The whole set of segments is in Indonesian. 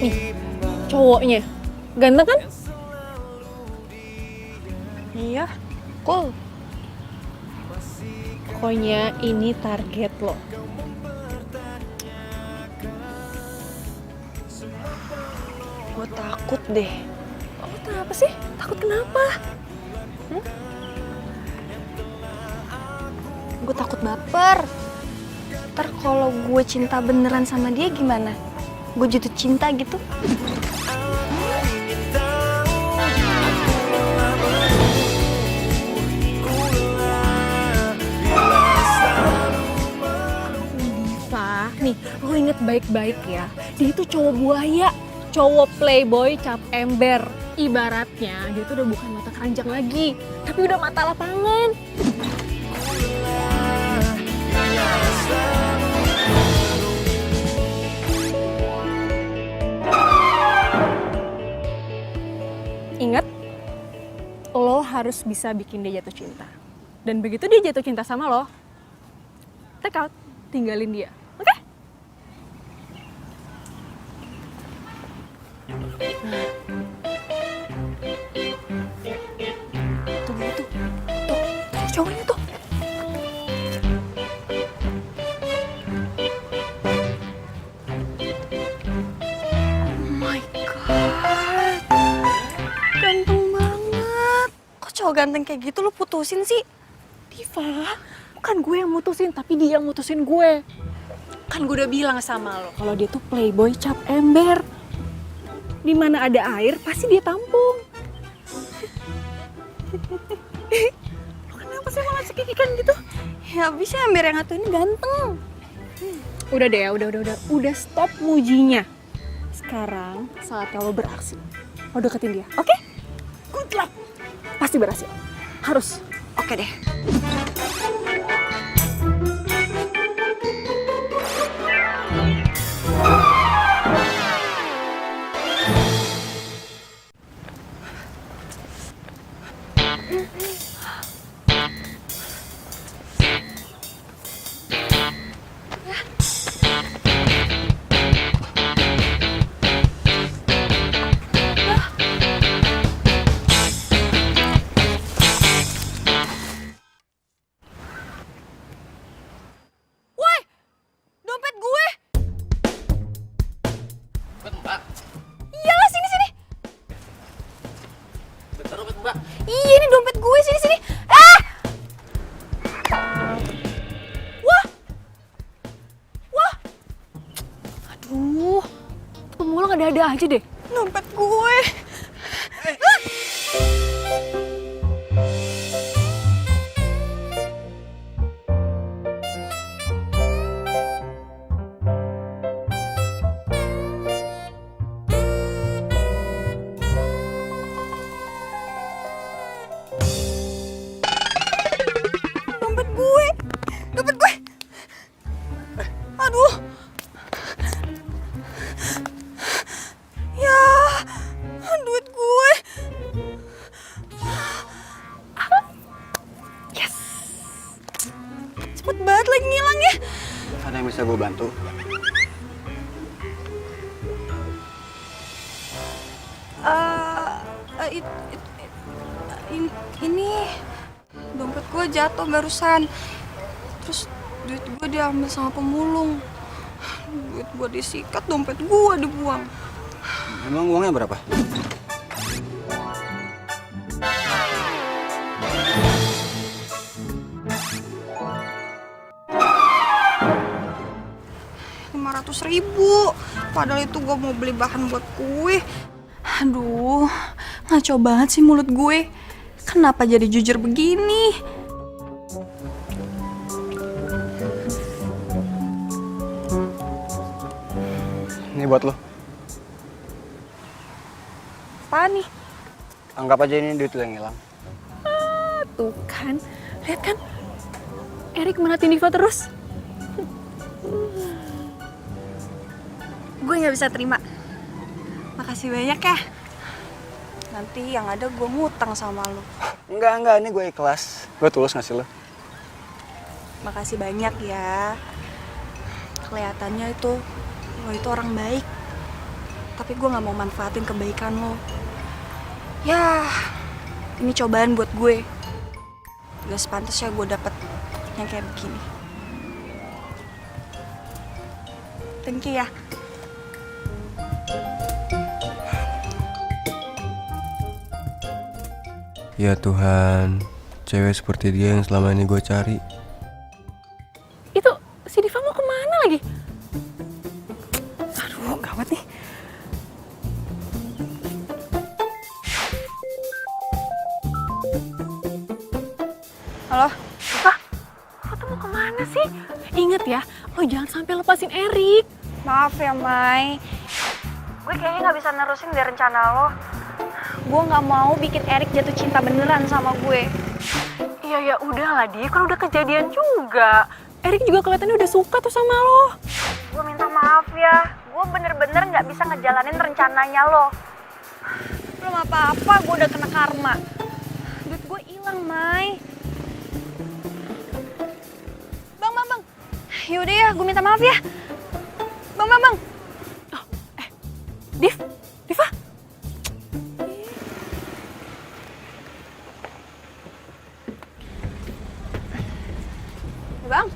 Nih, cowoknya. Ganteng kan? Iya, cool. Pokoknya ini target lo. Gue takut deh. Lo kenapa sih? Takut kenapa? Gue takut baper. Ntar kalau gue cinta beneran sama dia gimana? Gue jatuh cinta gitu. Diva, nih lo inget baik-baik ya. Dia itu cowok buaya, cowok playboy cap ember. Ibaratnya dia tuh udah bukan mata keranjang lagi, tapi udah mata lapangan. Ingat, lo harus bisa bikin dia jatuh cinta. Dan begitu dia jatuh cinta sama lo, take out, tinggalin dia. Oke? Tuh gitu. Tuh, cowoknya tuh. Oh my god. Ganteng banget. Kok cowok ganteng kayak gitu lo putusin sih? Diva, bukan gue yang mutusin, tapi dia yang mutusin gue. Kan gue udah bilang sama lo, kalau dia tuh playboy cap ember. Di mana ada air, pasti dia tampung. Lo kenapa sih malah cekikikan gitu? Ya bisa ember yang satu ini ganteng. Udah deh, udah stop mujinya. Sekarang saatnya lo beraksi. Lo deketin dia, oke? Good luck. Pasti berhasil. Harus. Oke deh. Dompet gue. Mbak, Iyalah sini. bentar dompet Mbak. Iya ini dompet gue sini. Ah! Wah. Aduh, pemula nggak ada aja deh. Dompet gue. Dompet gue. Aduh. Ya, duit gue. Yes. Cepet banget lagi ngilangnya. Ada yang bisa gue bantu? Ini dompet gue jatuh barusan. Terus duit gue diambil sama pemulung. Duit gue disikat, dompet gue dibuang. Emang uangnya berapa? Rp500.000. Padahal itu gue mau beli bahan buat kue. Aduh, ngaco banget sih mulut gue. Kenapa jadi jujur begini? Ini buat lo. Apa nih? Anggap aja ini duit lo yang hilang. Tuh kan, lihat kan, Erik merhatiin Diva terus. Gue nggak bisa terima. Makasih banyak ya. Nanti yang ada gue ngutang sama lo. Enggak, ini gue ikhlas. Gue tulus ngasih lo. Makasih banyak ya. Kelihatannya itu lo itu orang baik. tapi gue gak mau manfaatin kebaikan lo. Ya, ini cobaan buat gue. Gak sepantasnya gue dapet yang kayak begini. Thank you ya. Ya Tuhan, cewek seperti dia yang selama ini gue cari. Itu si Diva mau kemana lagi? Aduh, gawat nih. Halo? Diva, lo tuh mau kemana sih? Ingat ya, lo jangan sampai lepasin Erik. Maaf ya, Mai. Gue kayaknya gak bisa nerusin deh rencana lo. Gue gak mau bikin Erik jatuh cinta beneran sama gue. Iya ya udahlah Di, kan udah kejadian juga. Erik juga kelihatannya udah suka tuh sama lo. Gue minta maaf ya. Gue bener-bener gak bisa ngejalanin rencananya lo. Belum apa-apa, gue udah kena karma. Duit gue hilang, Mai. Bang. Yaudah ya, gue minta maaf ya. Bang. Oh, Diva. Bang.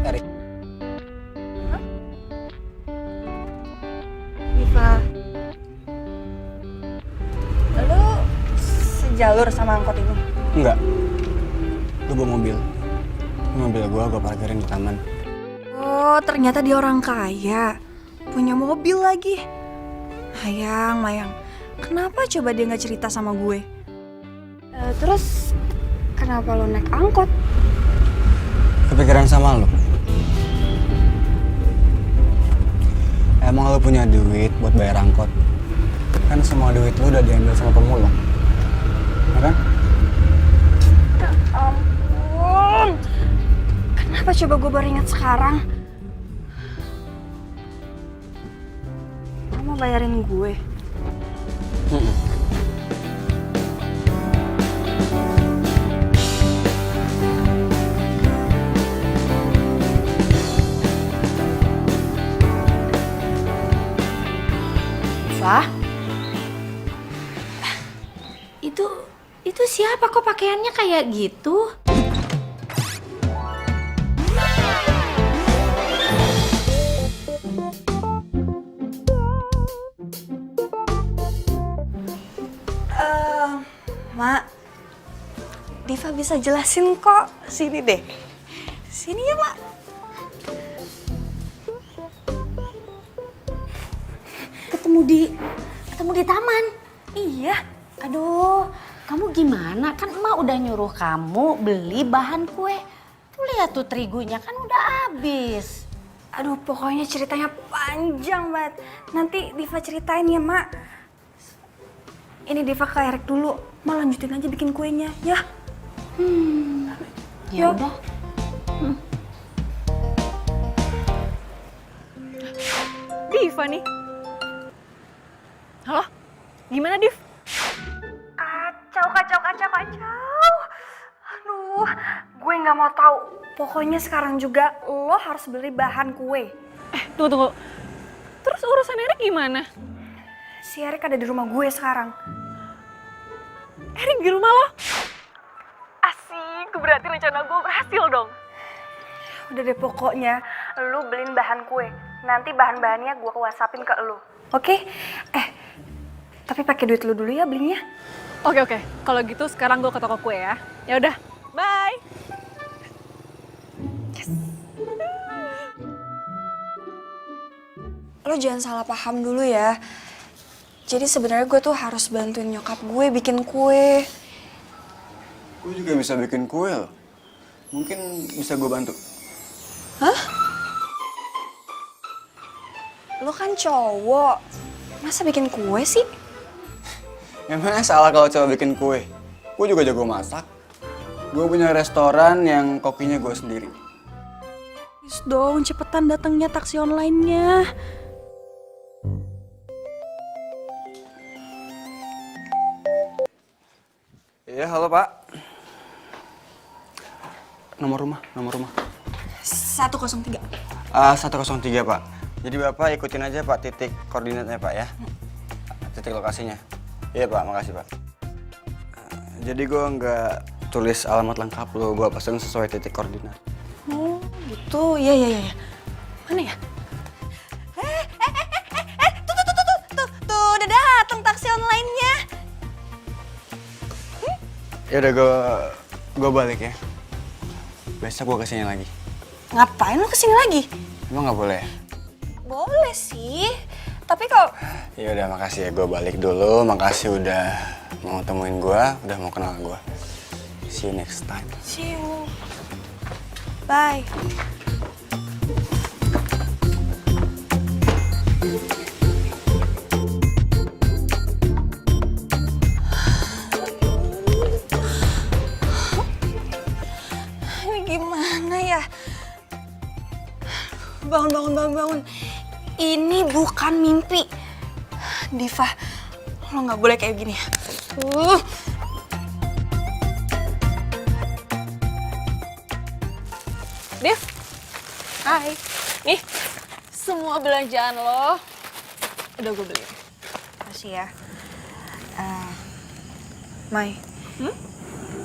Erik. Diva. Lu sejalur sama angkot ini? Enggak. Gue bawa mobil. Mobil gue parkirin di taman. Oh, ternyata dia orang kaya. Punya mobil lagi. Mayang. Kenapa coba dia gak cerita sama gue? Terus kenapa lo naik angkot? Kepikiran sama lo? Emang lo punya duit buat bayar angkot? Kan semua duit lo udah diambil sama pemulung. Ya kan? Ya ampun. Kenapa coba gue baru ingat sekarang? Lo mau bayarin gue? Wah, itu siapa kok pakaiannya kayak gitu? Mak, Diva bisa jelasin kok. Sini deh. Sini ya, Mak. Ketemu di taman. Iya. Aduh, kamu gimana? Kan emak udah nyuruh kamu beli bahan kue. Tuh lihat tuh terigunya kan udah habis. Aduh, pokoknya ceritanya panjang banget. Nanti Diva ceritain ya, Mak. Ini Diva ke Erik dulu. Mak lanjutin aja bikin kuenya, ya. Ya udah. Diva nih. Halo? Gimana, Div? Kacau. Aduh, gue nggak mau tahu. Pokoknya sekarang juga lo harus beli bahan kue. Tunggu. Terus urusan Erik gimana? Si Erik ada di rumah gue sekarang. Erik di rumah lo? Asik, berarti rencana gue berhasil dong. Udah deh, pokoknya lo beliin bahan kue. Nanti bahan-bahannya gue WhatsAppin ke lo. Oke? Tapi pakai duit lo dulu ya belinya. Oke. Kalau gitu sekarang gue ke toko kue ya. Ya udah, bye. Lo jangan salah paham dulu ya. Jadi sebenarnya gue tuh harus bantuin nyokap gue bikin kue. Gue juga bisa bikin kue loh. Mungkin bisa gue bantu. Hah? Lo kan cowok. Masa bikin kue sih? Emangnya salah kalau cowok bikin kue? Gue juga jago masak. Gue punya restoran yang kokinya gue sendiri. Please dong, cepetan datangnya taksi online-nya. Ya, halo Pak. Nomor rumah. 103. 103 Pak. Jadi Bapak ikutin aja Pak titik koordinatnya Pak ya. Titik lokasinya. Iya Pak, makasih Pak. Jadi gue nggak tulis alamat lengkap lo, gue pasang sesuai titik koordinat. Oh gitu, iya. Mana ya? Tuh, udah datang taksi online-nya. Ya udah gue balik ya. Besok gue kesini lagi. Ngapain lu kesini lagi? Emang nggak boleh? Boleh sih, tapi kok... Ya udah makasih ya, gue balik dulu. Makasih udah mau temuin gue, udah mau kenal gue. See you next time. See you. Bye. Ini gimana ya? Bangun. Ini bukan mimpi. Diva, lo nggak boleh kayak gini. Dev, hai. Nih, semua belanjaan lo udah gue beli. Makasih ya. Mai,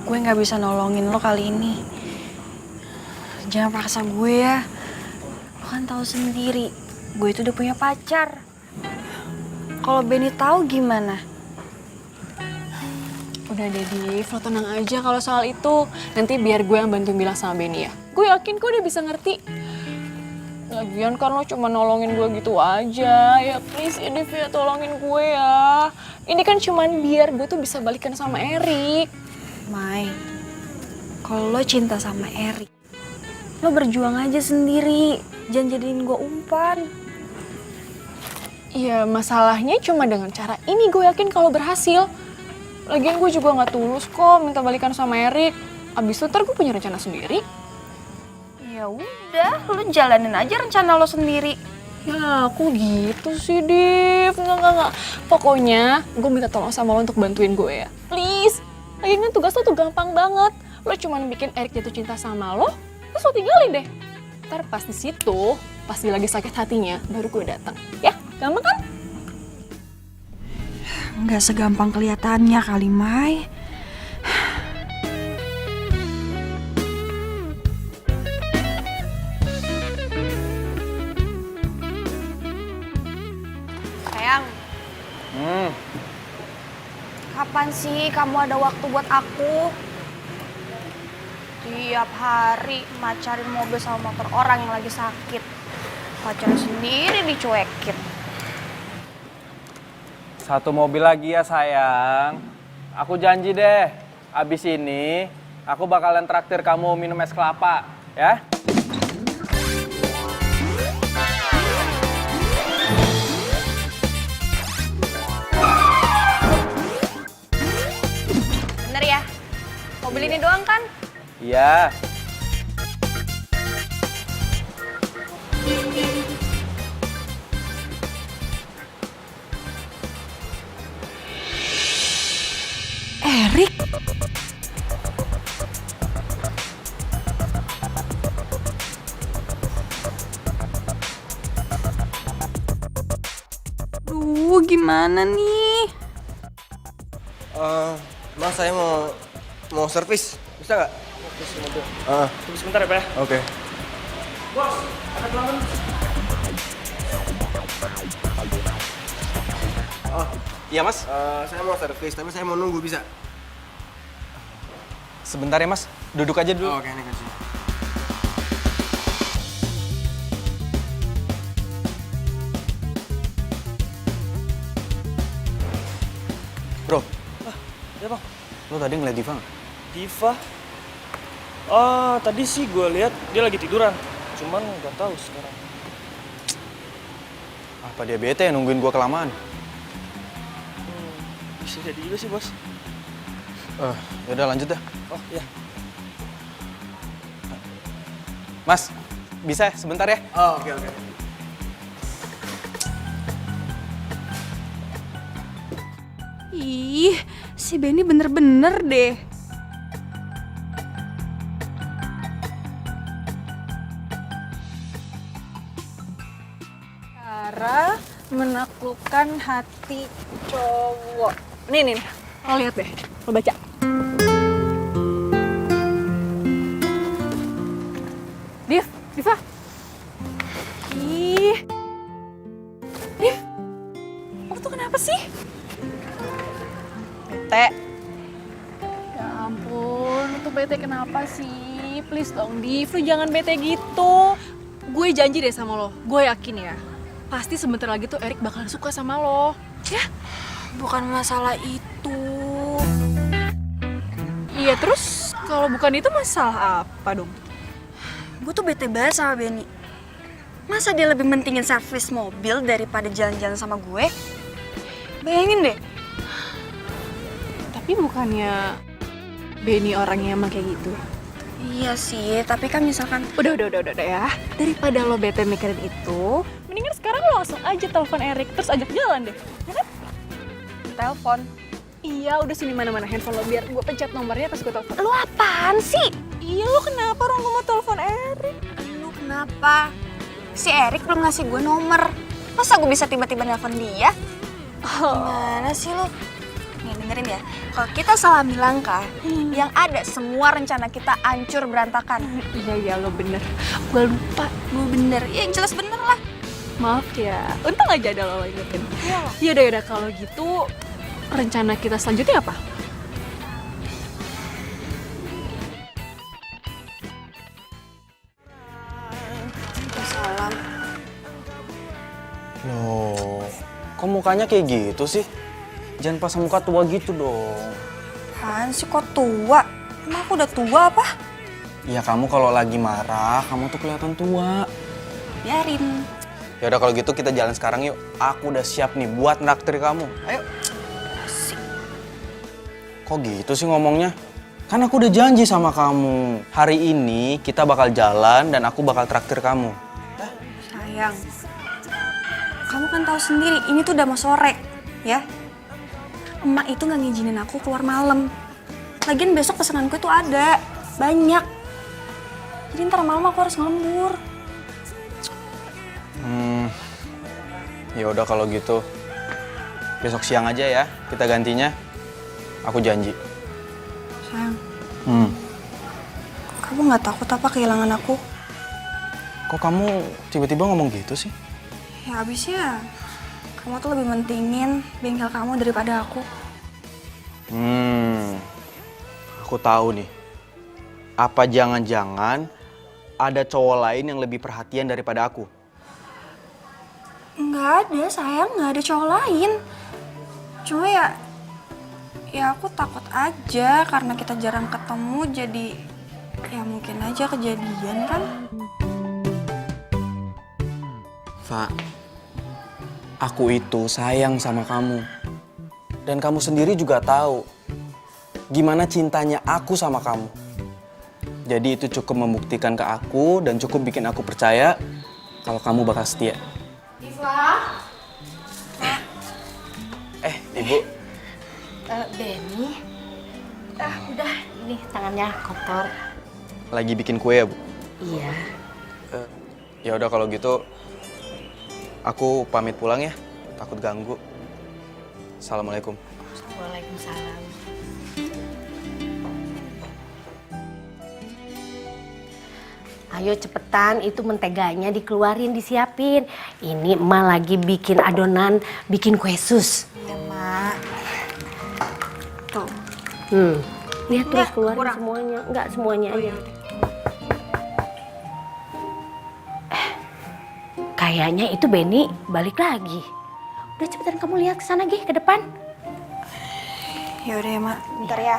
gue nggak bisa nolongin lo kali ini. Jangan paksa gue ya. Lo kan tahu sendiri, gue itu udah punya pacar. Kalau Benny tahu gimana? Udah deh, Div, lo tenang aja kalau soal itu. Nanti biar gue yang bantuin bilang sama Benny ya. Gue yakin kok dia bisa ngerti. Lagian kan lo cuma nolongin gue gitu aja. Ya please ya, Div, ya tolongin gue ya. Ini kan cuman biar gue tuh bisa balikan sama Erik. Mai, kalau lo cinta sama Erik, lo berjuang aja sendiri. Jangan jadiin gue umpan. Ya masalahnya cuma dengan cara ini gue yakin kalau berhasil. Lagian gue juga gak tulus kok minta balikan sama Erik. Abis itu ntar gue punya rencana sendiri. Ya udah, lo jalanin aja rencana lo sendiri. Ya aku gitu sih, Div. Enggak. Pokoknya gue minta tolong sama lo untuk bantuin gue ya. Please. Lagian kan tugas lo tuh gampang banget. Lo cuma bikin Erik jatuh cinta sama lo, terus lo tinggalin deh. Ntar pas di situ, pas dia lagi sakit hatinya, baru gue datang. Ya, gampang kan? Nggak segampang kelihatannya kali, Mai. Sayang. Kapan sih kamu ada waktu buat aku? Tiap hari macarin mobil sama motor orang yang lagi sakit. Pacarnya sendiri dicuekin. Satu mobil lagi ya sayang. Aku janji deh, abis ini aku bakalan traktir kamu minum es kelapa, ya? Bener ya? Mobil ini doang kan? Iya. Erik? Duh, gimana nih? Mas, saya mau servis, bisa nggak? Servis mobil. Tunggu sebentar ya, Pak. Oke. Bos, ada pelanggan. Oh, Iya Mas. saya mau servis, tapi saya mau nunggu, bisa? Sebentar ya Mas, duduk aja dulu. Oke, ini kunci. Bro, Ya, Bang. lo tadi ngeliat Diva nggak? Diva? Oh, tadi sih gue lihat dia lagi tiduran. Cuman nggak tahu sekarang. Apa dia bete ya nungguin gua kelamaan? Bisa jadi juga sih, Bos. Yaudah lanjut dah. Oh, iya. Mas, bisa ya sebentar ya? Oh, oke. Ih, Si Benny bener-bener deh. Cara menaklukkan hati cowok. Nih. Lo lihat deh, lo baca. Diva. Ih. Div, lo tuh kenapa sih? Bete. Ya ampun, lo tuh bete kenapa sih? Please dong, Div, lo jangan bete gitu. Gue janji deh sama lo, gue yakin ya. Pasti sebentar lagi tuh Erik bakal suka sama lo. Ya? Bukan masalah itu. Iya, terus kalau bukan itu masalah apa dong? Gue tuh bete banget sama Benny. Masa dia lebih mentingin servis mobil daripada jalan-jalan sama gue? Bayangin deh. Tapi bukannya Benny orangnya emang kayak gitu? Iya sih, tapi kan misalkan... Udah ya. Daripada lo bete mikirin itu, mendingan sekarang lo langsung aja telepon Erik, terus ajak jalan deh. Ya kan? Telepon. Iya, udah sini mana-mana handphone lo, biar gue pencet nomornya pas gue telepon. Lu apaan sih? Iya, lo kenapa orang gue mau telepon Erik? Lu kenapa? Si Erik belum ngasih gue nomor. Masa gue bisa tiba-tiba nelfon dia? Gimana sih lu? Nih dengerin ya, kalau kita salah melangkah, yang ada semua rencana kita hancur berantakan. Iya, lo bener. Gue lupa. Gue bener, ya yang jelas bener lah. Maaf ya, untung aja ada lo ingetin. Yaudah, kalau gitu rencana kita selanjutnya apa? Salam. Loh, kok mukanya kayak gitu sih? Jangan pasang muka tua gitu dong. Apaan sih kok tua? Emang aku udah tua apa? Ya kamu kalau lagi marah, kamu tuh kelihatan tua. Biarin. Ya udah kalau gitu kita jalan sekarang yuk. Aku udah siap nih buat naktir kamu. Ayo. Kok gitu sih ngomongnya? Kan aku udah janji sama kamu. Hari ini kita bakal jalan dan aku bakal traktir kamu. Sayang. Kamu kan tahu sendiri, ini tuh udah mau sore, ya. Emak itu nggak ngizinin aku keluar malam. Lagian besok pesananku tuh ada, banyak. Jadi ntar malam aku harus ngelembur. Ya udah kalau gitu. Besok siang aja ya, kita gantinya. Aku janji. Sayang, Hmm. kamu nggak takut apa kehilangan aku? Kok kamu tiba-tiba ngomong gitu sih? Ya abisnya, kamu tuh lebih mentingin bengkel kamu daripada aku. Aku tahu nih. Apa jangan-jangan ada cowok lain yang lebih perhatian daripada aku? Nggak ada, sayang, nggak ada cowok lain. Cuma ya aku takut aja karena kita jarang ketemu, jadi ya mungkin aja kejadian kan. Fa, aku itu sayang sama kamu. Dan kamu sendiri juga tahu gimana cintanya aku sama kamu. Jadi itu cukup membuktikan ke aku dan cukup bikin aku percaya kalau kamu bakal setia. Ibu. Benny. Udah, ini tangannya kotor. Lagi bikin kue ya, Bu? Iya. Ya udah kalau gitu aku pamit pulang ya. Takut ganggu. Assalamualaikum. Waalaikumsalam. Ayo cepetan, itu menteganya dikeluarin, disiapin. Ini emak lagi bikin adonan, bikin kue sus. Ya, Mak. Tuh. Lihat tuh, Enggak, keluarin kurang. semuanya. Enggak, semuanya aja. Kayaknya itu Benny balik lagi. Udah cepetan kamu lihat ke sana, Gi, ke depan. Ya udah ya, Mak. Bentar ya.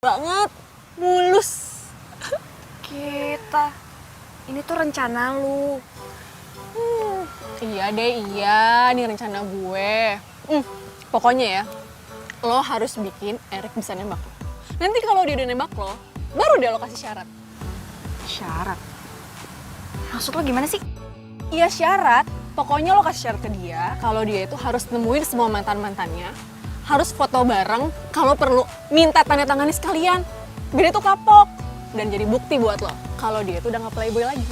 banget, mulus. Kita, ini tuh rencana lu. Iya deh, iya, ini rencana gue. Pokoknya ya, lo harus bikin Erik bisa nembak lo. Nanti kalau dia udah nembak lo, baru dia lo kasih syarat. Syarat? Maksud lo gimana sih? Iya syarat, pokoknya lo kasih syarat ke dia kalau dia itu harus nemuin semua mantan-mantannya, harus foto bareng, kalau perlu minta tanda tangannya sekalian. Biar itu kapok dan jadi bukti buat lo kalau dia itu udah gak playboy lagi.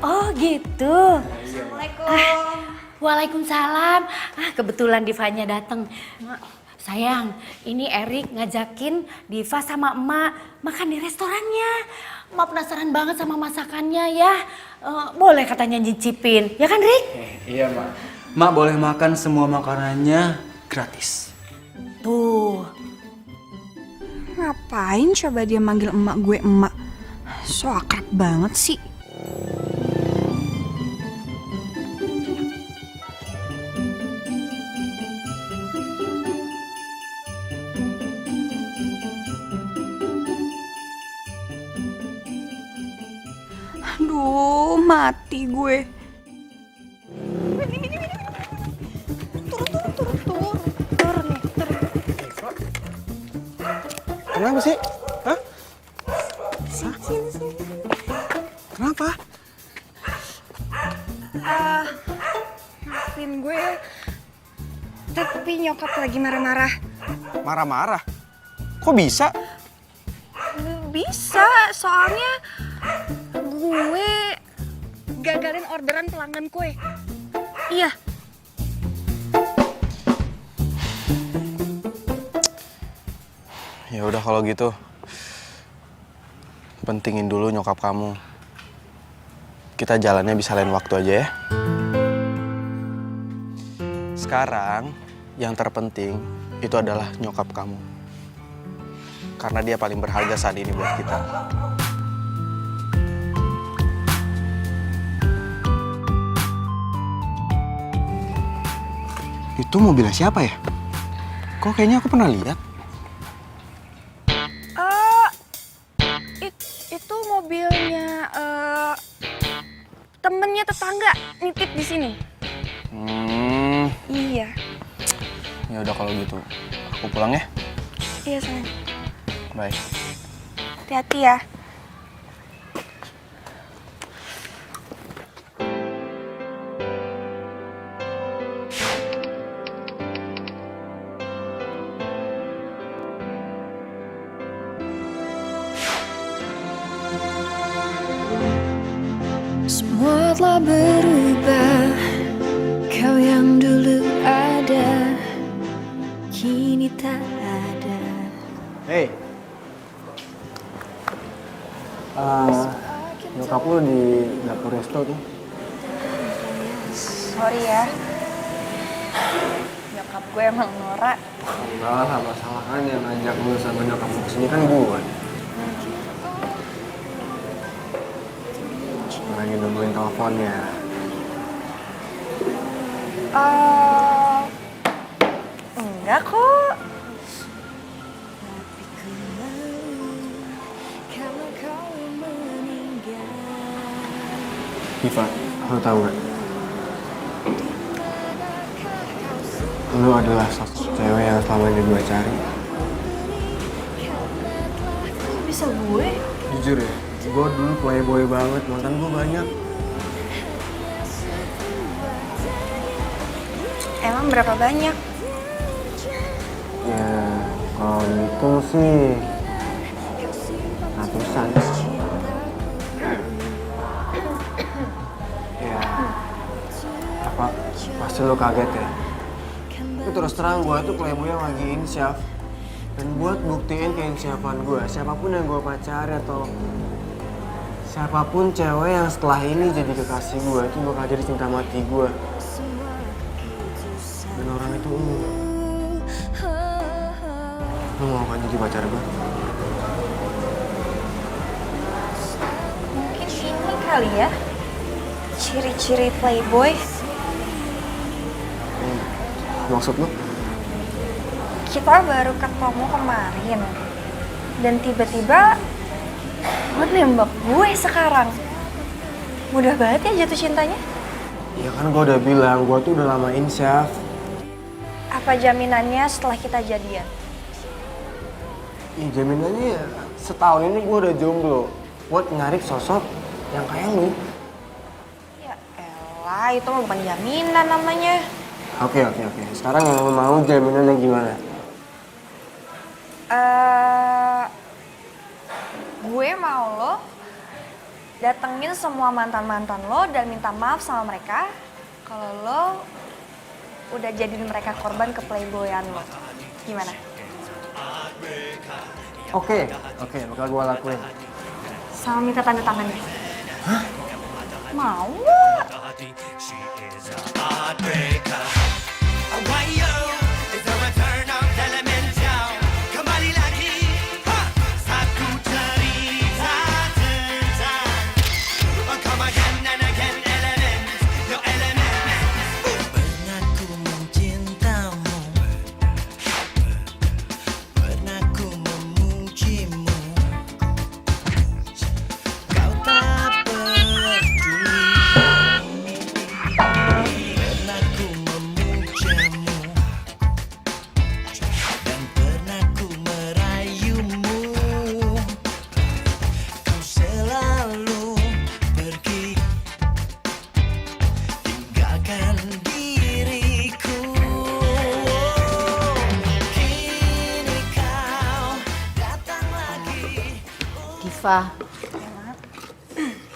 Oh gitu. Assalamualaikum. Waalaikumsalam. Kebetulan Divanya datang. Sayang, ini Erik ngajakin Diva sama emak makan di restorannya. Emak penasaran banget sama masakannya ya. Boleh katanya nyicipin, ya kan Rik? Iya, Mak. Mak boleh makan semua makanannya gratis. Tuh. Ngapain coba dia manggil emak gue emak? So akrab banget sih. Aduh, mati gue. Turun nih. Kenapa sih? Hah? Kenapa? Maafin gue. Tapi nyokap lagi marah-marah. Marah-marah? Kok bisa? Bisa, soalnya gue gagalin orderan pelanggan kue. Iya. Ya udah kalau gitu. Pentingin dulu nyokap kamu. Kita jalannya bisa lain waktu aja ya. Sekarang yang terpenting itu adalah nyokap kamu. Karena dia paling berharga saat ini buat kita. Itu mobilnya siapa ya? Kok kayaknya aku pernah lihat? Itu mobilnya temennya tetangga nitip di sini. Iya. Ya udah kalau gitu, aku pulang ya. Iya, sayang. Bye. Hati-hati ya. Semua telah berubah, kau yang dulu ada, kini tak ada. Hey. Nyokap lu di dapur resto tuh. Sorry ya. Nyokap gue emang norak. Enggak lah, masalah kan yang ngajak lu sama nyokap lu kesini kan gue. Lagi nungguin teleponnya. Enggak kok. Diva, lu tahu gak? Lu adalah sosok cewek yang selama ini gue cari. Kok bisa gue? Jujur ya, gue dulu playboy banget, mantan gue banyak. Emang berapa banyak? Ya, kalau itu sih ratusan. Ya, apa pasti lo kaget ya? Tapi terus terang gue tuh playboy yang lagi insyaf. Dan buat buktiin keinsyafan gue, siapapun yang gue pacari atau siapapun cewek yang setelah ini jadi kekasih gue, itu bakal jadi cinta mati gue. Dan orang itu lu mau kan jadi pacar gue? Mungkin ini kali ya. Ciri-ciri playboy. Maksud lu? kita baru ketemu kemarin. Dan tiba-tiba lo nembak gue sekarang. Mudah banget ya jatuh cintanya. Ya kan gue udah bilang, gue tuh udah lama insyaf. Apa jaminannya setelah kita jadian? Ya jaminannya ya setahun ini gue udah jomblo buat nyari sosok yang kayak lu. Ya elah, itu mah bukan jaminan namanya. Oke. Sekarang yang lu mau jaminannya gimana? Gue mau lo datengin semua mantan-mantan lo dan minta maaf sama mereka kalau lo udah jadiin mereka korban ke playboyan lo. Gimana? Oke, bakal gue lakuin. Sama minta tanda tangannya. Hah? Mau nggak? Diva,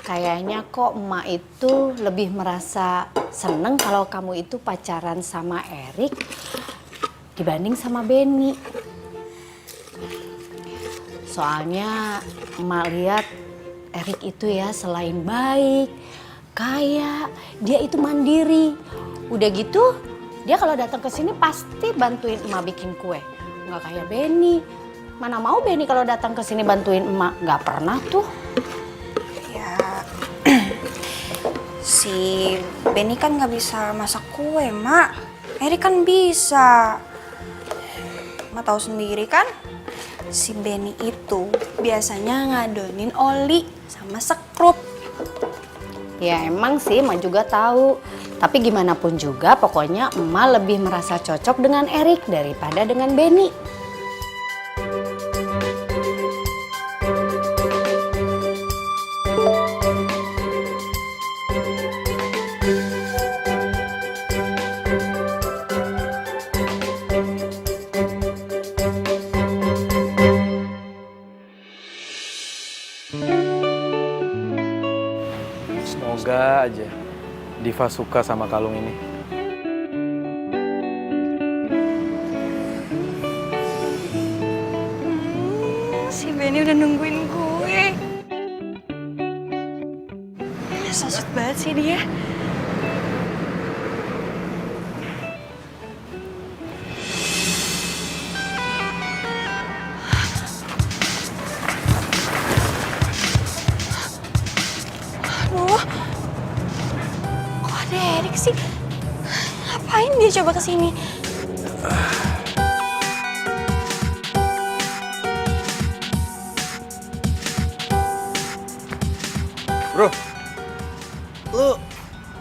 kayaknya kok emak itu lebih merasa seneng kalau kamu itu pacaran sama Erik dibanding sama Benny. Soalnya emak lihat Erik itu ya selain baik, kaya, dia itu mandiri. Udah gitu, dia kalau datang ke sini pasti bantuin emak bikin kue. Nggak kayak Benny. Mana mau Benny kalau datang ke sini bantuin emak, nggak pernah tuh. Ya, si Benny kan nggak bisa masak kue, Mak. Erik kan bisa. Mak tahu sendiri kan, si Benny itu biasanya ngadonin oli sama sekrup. Ya emang sih, emak juga tahu. Tapi gimana pun juga, pokoknya emak lebih merasa cocok dengan Erik daripada dengan Benny. Semoga aja Diva suka sama kalung ini. Si Benny udah nungguin gue. Sosok banget sih dia. Aduh, kok ada Erik sih? Ngapain dia coba kesini? Bro, lu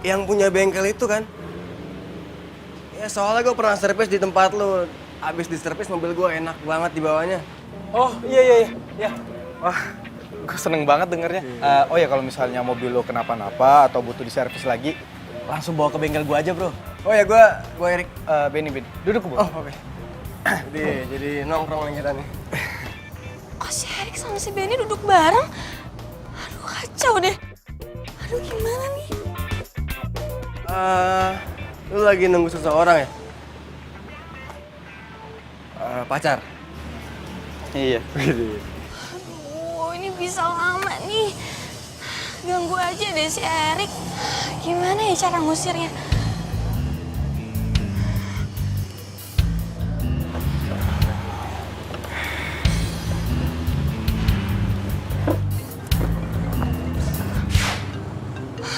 yang punya bengkel itu kan? Ya soalnya gue pernah servis di tempat lu. Abis di servis mobil gue enak banget di bawahnya. Oh iya. Wah, gue seneng banget dengernya. Oh ya, kalau misalnya mobil lo kenapa-napa atau butuh diservis lagi, langsung bawa ke bengkel gue aja, bro. Oh ya, gue Erik. Benny. Duduk ke bawah. Oh, oke. Jadi nongkrong lagi kita nih. Kok si Erik sama si Benny duduk bareng? Aduh, kacau deh. Aduh, gimana nih? Lu lagi nunggu seseorang ya? Pacar? Iya. Aduh, ini bisa lama nih. Ganggu aja deh si Erik. Gimana ya cara ngusirnya?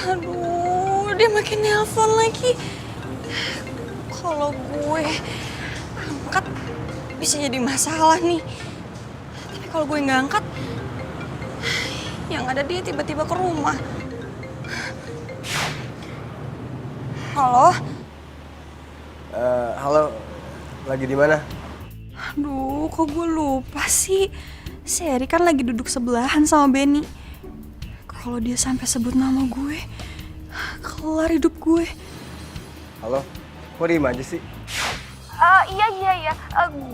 Aduh, dia makin nelpon lagi. Kalau gue angkat, bisa jadi masalah nih. Tapi kalau gue nggak angkat, yang ada dia tiba-tiba ke rumah. Halo? Halo, lagi di mana? Aduh, kok gue lupa sih. Si Erik kan lagi duduk sebelahan sama Benny. Kalau dia sampai sebut nama gue, kelar hidup gue. Halo, kok diem aja sih? Iya.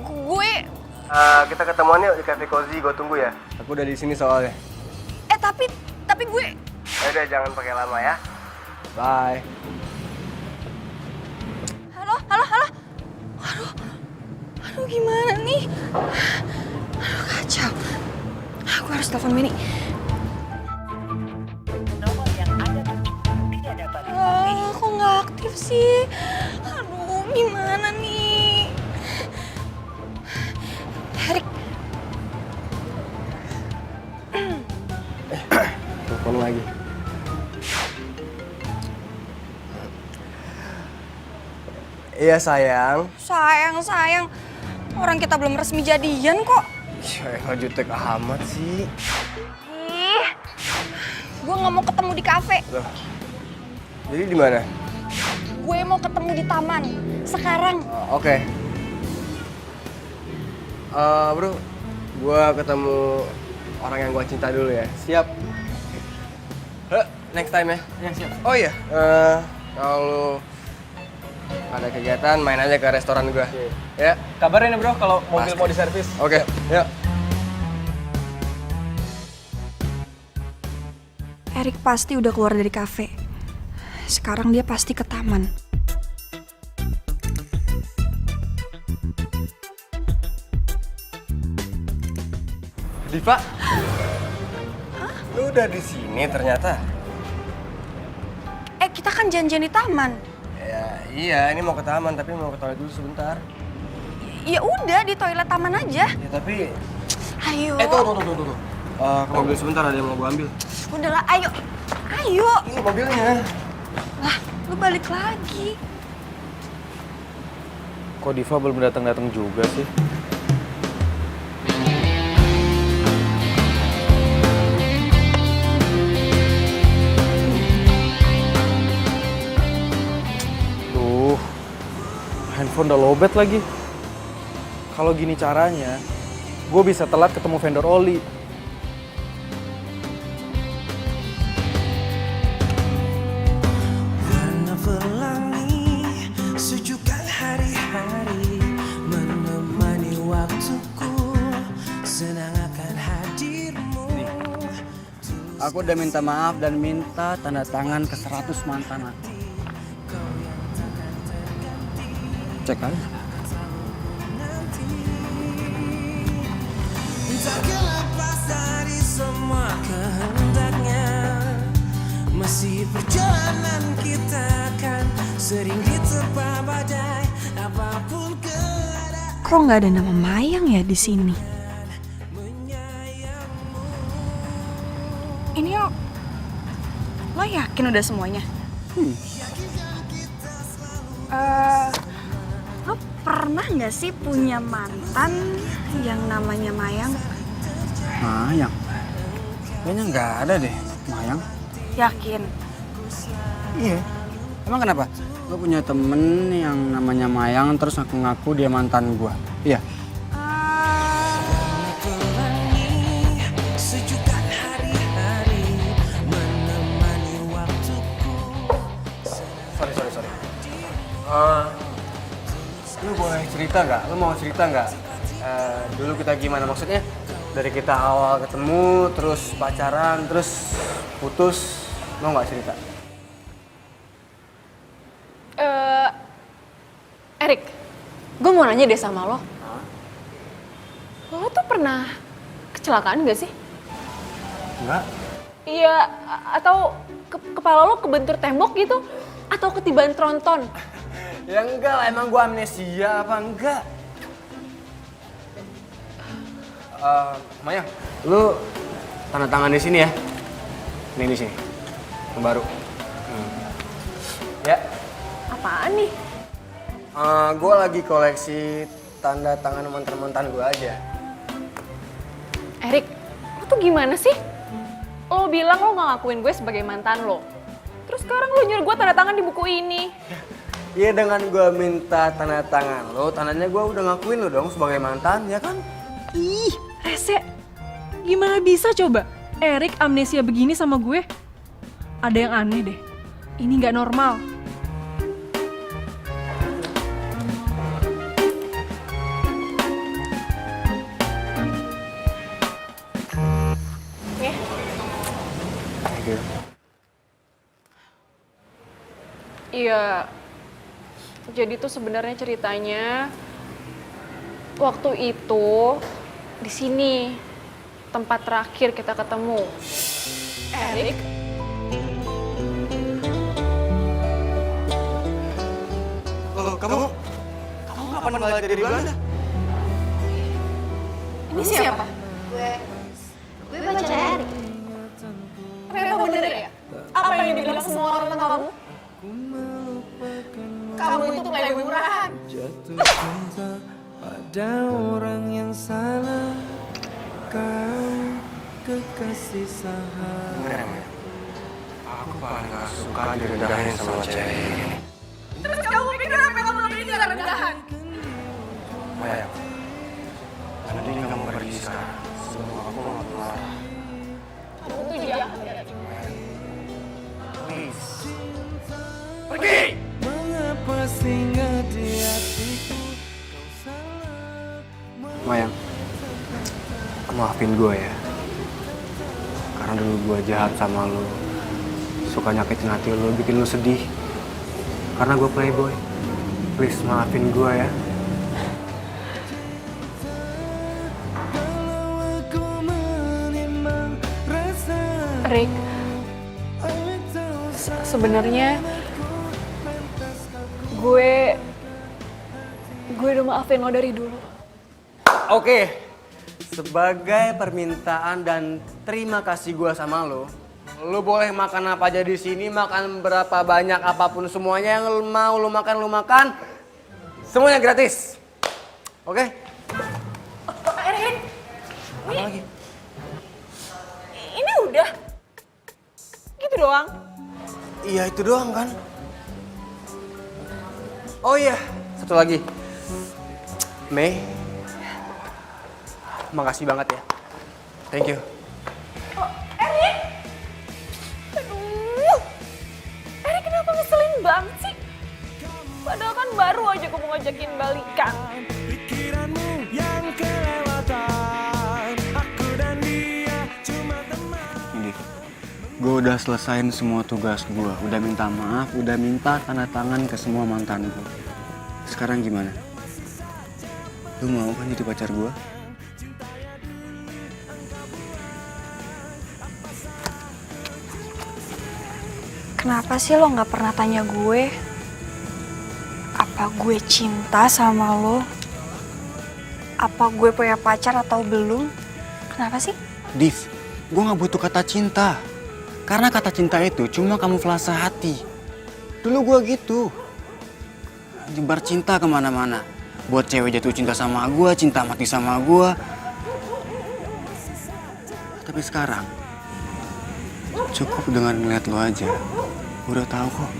Gue... Kita ketemuan yuk di Cafe Cozy, gue tunggu ya. Aku udah di sini soalnya. Tapi gue... Udah, jangan pakai lama ya. Bye. Halo? Aduh, gimana nih? Aduh, kacau. Aku harus telepon Benny. Kok nggak aktif sih? Aduh, gimana nih? Erik. Telepon lagi. Iya sayang. Sayang. Orang kita belum resmi jadian kok. Ya jutek amat sih. Ih, gue nggak mau ketemu di kafe. Loh. Jadi di mana? Gue mau ketemu di taman. Sekarang. Oke. Bro, gue ketemu orang yang gue cinta dulu ya. Siap. Next time ya. Ya, siap. Oh iya, kalau ada kegiatan main aja ke restoran gue. Ya. Kabarin ya bro kalau mobil Pasti. mau diservis. Oke. Yuk. Erik pasti udah keluar dari kafe. Sekarang dia pasti ke taman. Diva. Lu udah di sini ternyata. Kita kan janjian di taman. Ya, iya, ini mau ke taman tapi mau ke toilet dulu sebentar. Ya udah, di toilet taman aja. Ya tapi Ayo. Tuh. Ke mobil sebentar, ada yang mau gue ambil. Udahlah, ayo. Ini mobilnya. Lah, lu balik lagi. Kok Diva belum datang juga sih? Duh, handphone udah lowbat lagi. Kalau gini caranya, gue bisa telat ketemu vendor oli. Warna pelangi, sejukkan hari-hari, menemani waktuku, senang akan hadirmu. Aku udah minta maaf dan minta tanda tangan ke 100 mantan aku. Cek aja. Tak lepas dari semua kehendaknya, masih perjalanan kita akan sering diterpa badai apapun keadaan. Kok nggak ada nama Mayang ya di sini? Ini lo yakin udah semuanya? Lo pernah nggak sih punya mantan yang namanya Mayang? Mayang? Kayaknya nggak ada deh, Mayang. Yakin? Iya. Emang kenapa? Gue punya temen yang namanya Mayang terus ngaku-ngaku dia mantan gua. Iya. Sejukkan hari-hari, menemani waktuku. Sorry. Lu boleh cerita nggak? Lu mau cerita nggak? Dulu kita gimana maksudnya? Dari kita awal ketemu, terus pacaran, terus putus, mau nggak cerita? Erik, gue mau nanya deh sama lo. Lo tuh pernah kecelakaan gak sih? Enggak. Iya, atau kepala lo kebentur tembok gitu? Atau ketibaan tronton? Ya enggak lah, emang gua amnesia apa enggak? Mayang, lu tanda tangan di sini ya. Ini di sini, yang baru. Ya. Apaan nih? Gue lagi koleksi tanda tangan mantan-mantan gue aja. Erik, lo tuh gimana sih? Lo bilang lo gak ngakuin gue sebagai mantan lo. Terus sekarang lo nyuruh gue tanda tangan di buku ini. Iya, dengan gue minta tanda tangan lo, tandanya gue udah ngakuin lo dong sebagai mantan, ya kan? Ih, rese. Gimana bisa coba? Erik amnesia begini sama gue? Ada yang aneh deh. Ini nggak normal. Iya, jadi tuh sebenarnya ceritanya waktu itu di sini tempat terakhir kita ketemu. Erik, Oh, kamu kapan balik dari Belanda? ini siapa? Gue pacar Erik. Ternyata bener ya? Apa yang dibilang semua orang tentang kamu? Kamu itu playboy murahan. Jatuh cinta pada orang yang salah. Kau kekasih sahabat. Aku paling gak suka direndahin sama cewek. Terus kamu pikir apa yang kamu lakuin gak rendahan? Maya, karena dia kamu pergi sekarang. Semua aku gak marah. Kamu tuh jahat ya. Please. Mengapa singgah di hatiku? Kau salah. Mayang, maafin gue ya. Karena dulu gue jahat sama lo. Suka nyakitin hati lo, bikin lo sedih. Karena gue playboy. Please maafin gue ya. Rick, sebenarnya gue udah maafin lo dari dulu. Oke, sebagai permintaan dan terima kasih gue sama lo boleh makan apa aja di sini, makan berapa banyak apapun semuanya yang lo mau lo makan, semuanya gratis. Oke? Erik, Apa lagi? ini udah gitu doang. Iya itu doang kan? Oh iya, satu lagi. Mei, makasih banget ya. Thank you. Erik kenapa ngeselin banget sih? Padahal kan baru aja gue mau ngajakin balikan. Pikiranmu yang kelewatan. Aku dan dia cuma teman. Ini, gue udah selesain semua tugas gue. Udah minta maaf, udah minta tanda tangan ke semua mantan gue. Sekarang gimana? Lu mau kan jadi pacar gue? Kenapa sih lo nggak pernah tanya gue? Apa gue cinta sama lo? Apa gue punya pacar atau belum? Kenapa sih? Div, gue gak butuh kata cinta. Karena kata cinta itu cuma kamuflase hati. Dulu gue gitu. Nyebar cinta kemana-mana. Buat cewek jatuh cinta sama gue, cinta mati sama gue. Tapi sekarang, cukup dengan ngeliat lo aja. Gue udah tahu kok.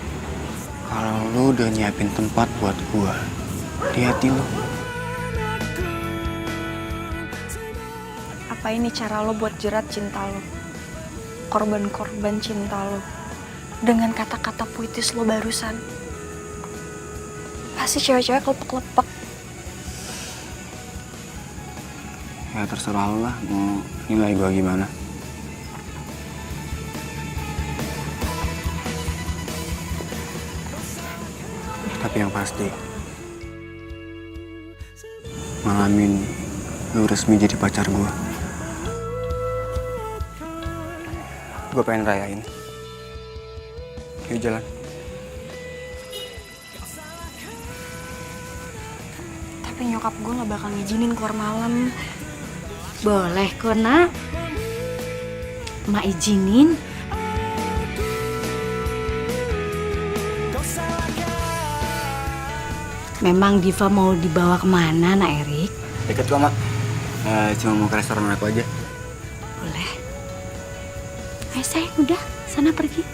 Kalau lo udah nyiapin tempat buat gue di hati lo. Apa ini cara lo buat jerat cinta lo? Korban-korban cinta lo. Dengan kata-kata puitis lo barusan. Pasti cewek-cewek kelepek-kelepek. Ya terserah lo lah mau nilai gue gimana. Tapi yang pasti, malam ini lu resmi jadi pacar gue. Gue pengen rayain. Yuk jalan. Tapi nyokap gue gak bakal ngizinin keluar malam. Boleh kok, Nak. Mak izinin. Memang Diva mau dibawa kemana, Nak Erik? Deket kok, Mak. Cuma mau ke restoran aku aja. Boleh. Ayo sayang, udah. Sana pergi.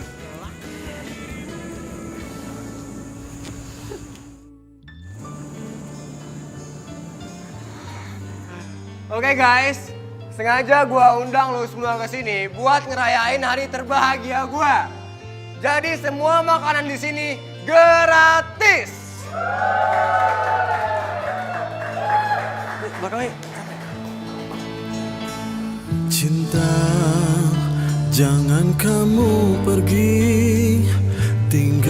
Oke guys, sengaja gua undang lo semua ke sini buat ngerayain hari terbahagia gua. Jadi semua makanan di sini gratis. Belakang yuk. Cinta, jangan kamu pergi, tinggalkan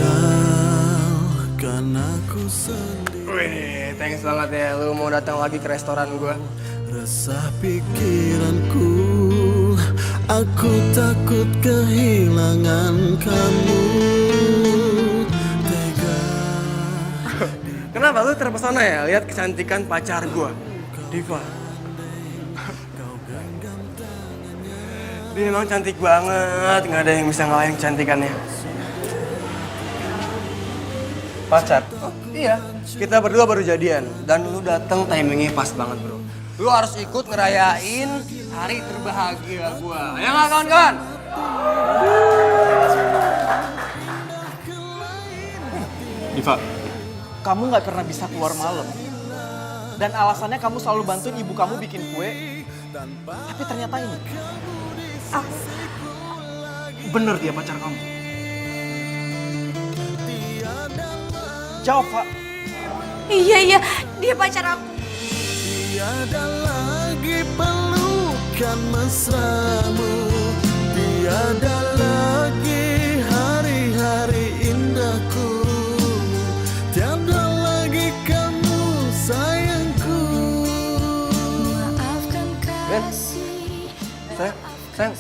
aku sendiri. Wih, thanks banget ya lu mau datang lagi ke restoran gua. Resah pikiranku, aku takut kehilangan kamu. Tega. Kenapa lu terpesona ya lihat kecantikan pacar gua, Diva? Dia memang cantik banget, nggak ada yang bisa ngalahin kecantikannya. Pacar? Oh, iya, kita berdua baru jadian dan lu datang timingnya pas banget bro. Lu harus ikut ngerayain hari terbahagia gua. Ya nggak kawan-kawan? Diva, kamu nggak pernah bisa keluar malam. Dan alasannya kamu selalu bantuin ibu kamu bikin kue. Tapi ternyata ini. Bener dia pacar kamu. Jawab, Pak. Iya, dia pacar aku. Tiada lagi pelukan mesramu, tiada lagi hari-hari indahku, tiada lagi kamu sayangku. Ben, sayang,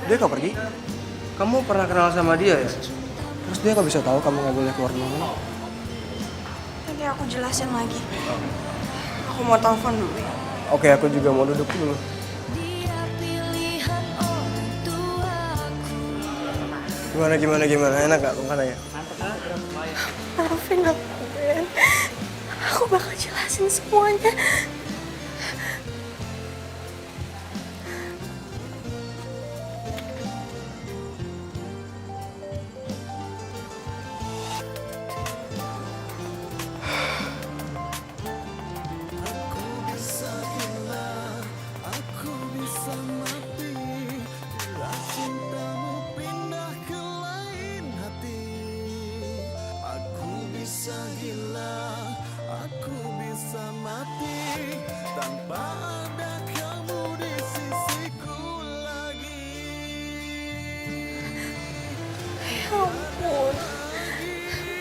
dia kok pergi? Kamu pernah kenal sama dia ya? Terus dia kok bisa tahu kamu nggak boleh keluar dulu? Nanti aku jelasin lagi. Aku mau telepon dulu ya. Oke, aku juga mau duduk dulu. Gimana? Enak gak makanannya? Maafin aku, Ben. Aku bakal jelasin semuanya.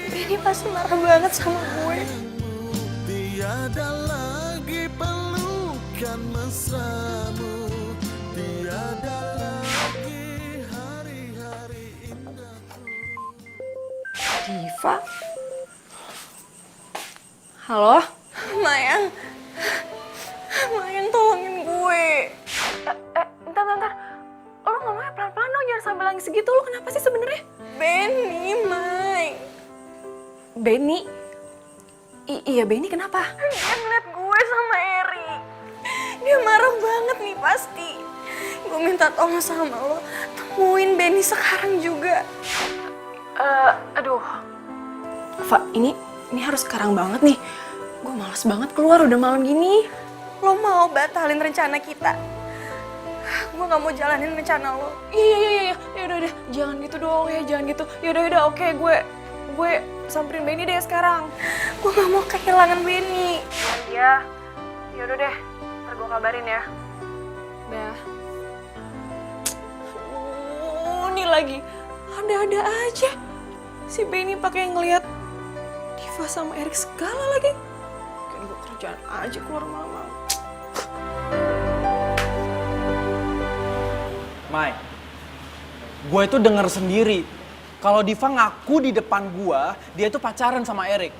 Benny pasti marah banget sama gue. Tiada lagi pelukan mesramu, tiada lagi hari-hari indahku. Diva? Halo? Mayang tolongin gue. Bentar. Lo ngomongnya pelan-pelan dong, jangan sambil nangis segitu. Lo kenapa sih sebenarnya? Benny, May. Benny? Iya, Benny kenapa? Dia ngeliat gue sama Eri. Dia marah banget nih pasti. Gue minta tolong sama lo, temuin Benny sekarang juga. Aduh. Fa, ini harus sekarang banget nih. Gue malas banget keluar udah malam gini. Lo mau batalin rencana kita? Gue gak mau jalanin rencana lo. Iya. Yaudah. Jangan gitu dong ya, jangan gitu. Yaudah, oke, gue samperin Benny deh sekarang. Gue gak mau kehilangan Benny. Iya. Yaudah deh, ntar gue kabarin ya. Dah. Ini lagi ada-ada aja. Si Benny pakai ngeliat Diva sama Erik segala lagi. Kayak gue kerjaan aja keluar malam-malam. Mai, gue itu denger sendiri kalau Diva ngaku di depan gue dia itu pacaran sama Erik.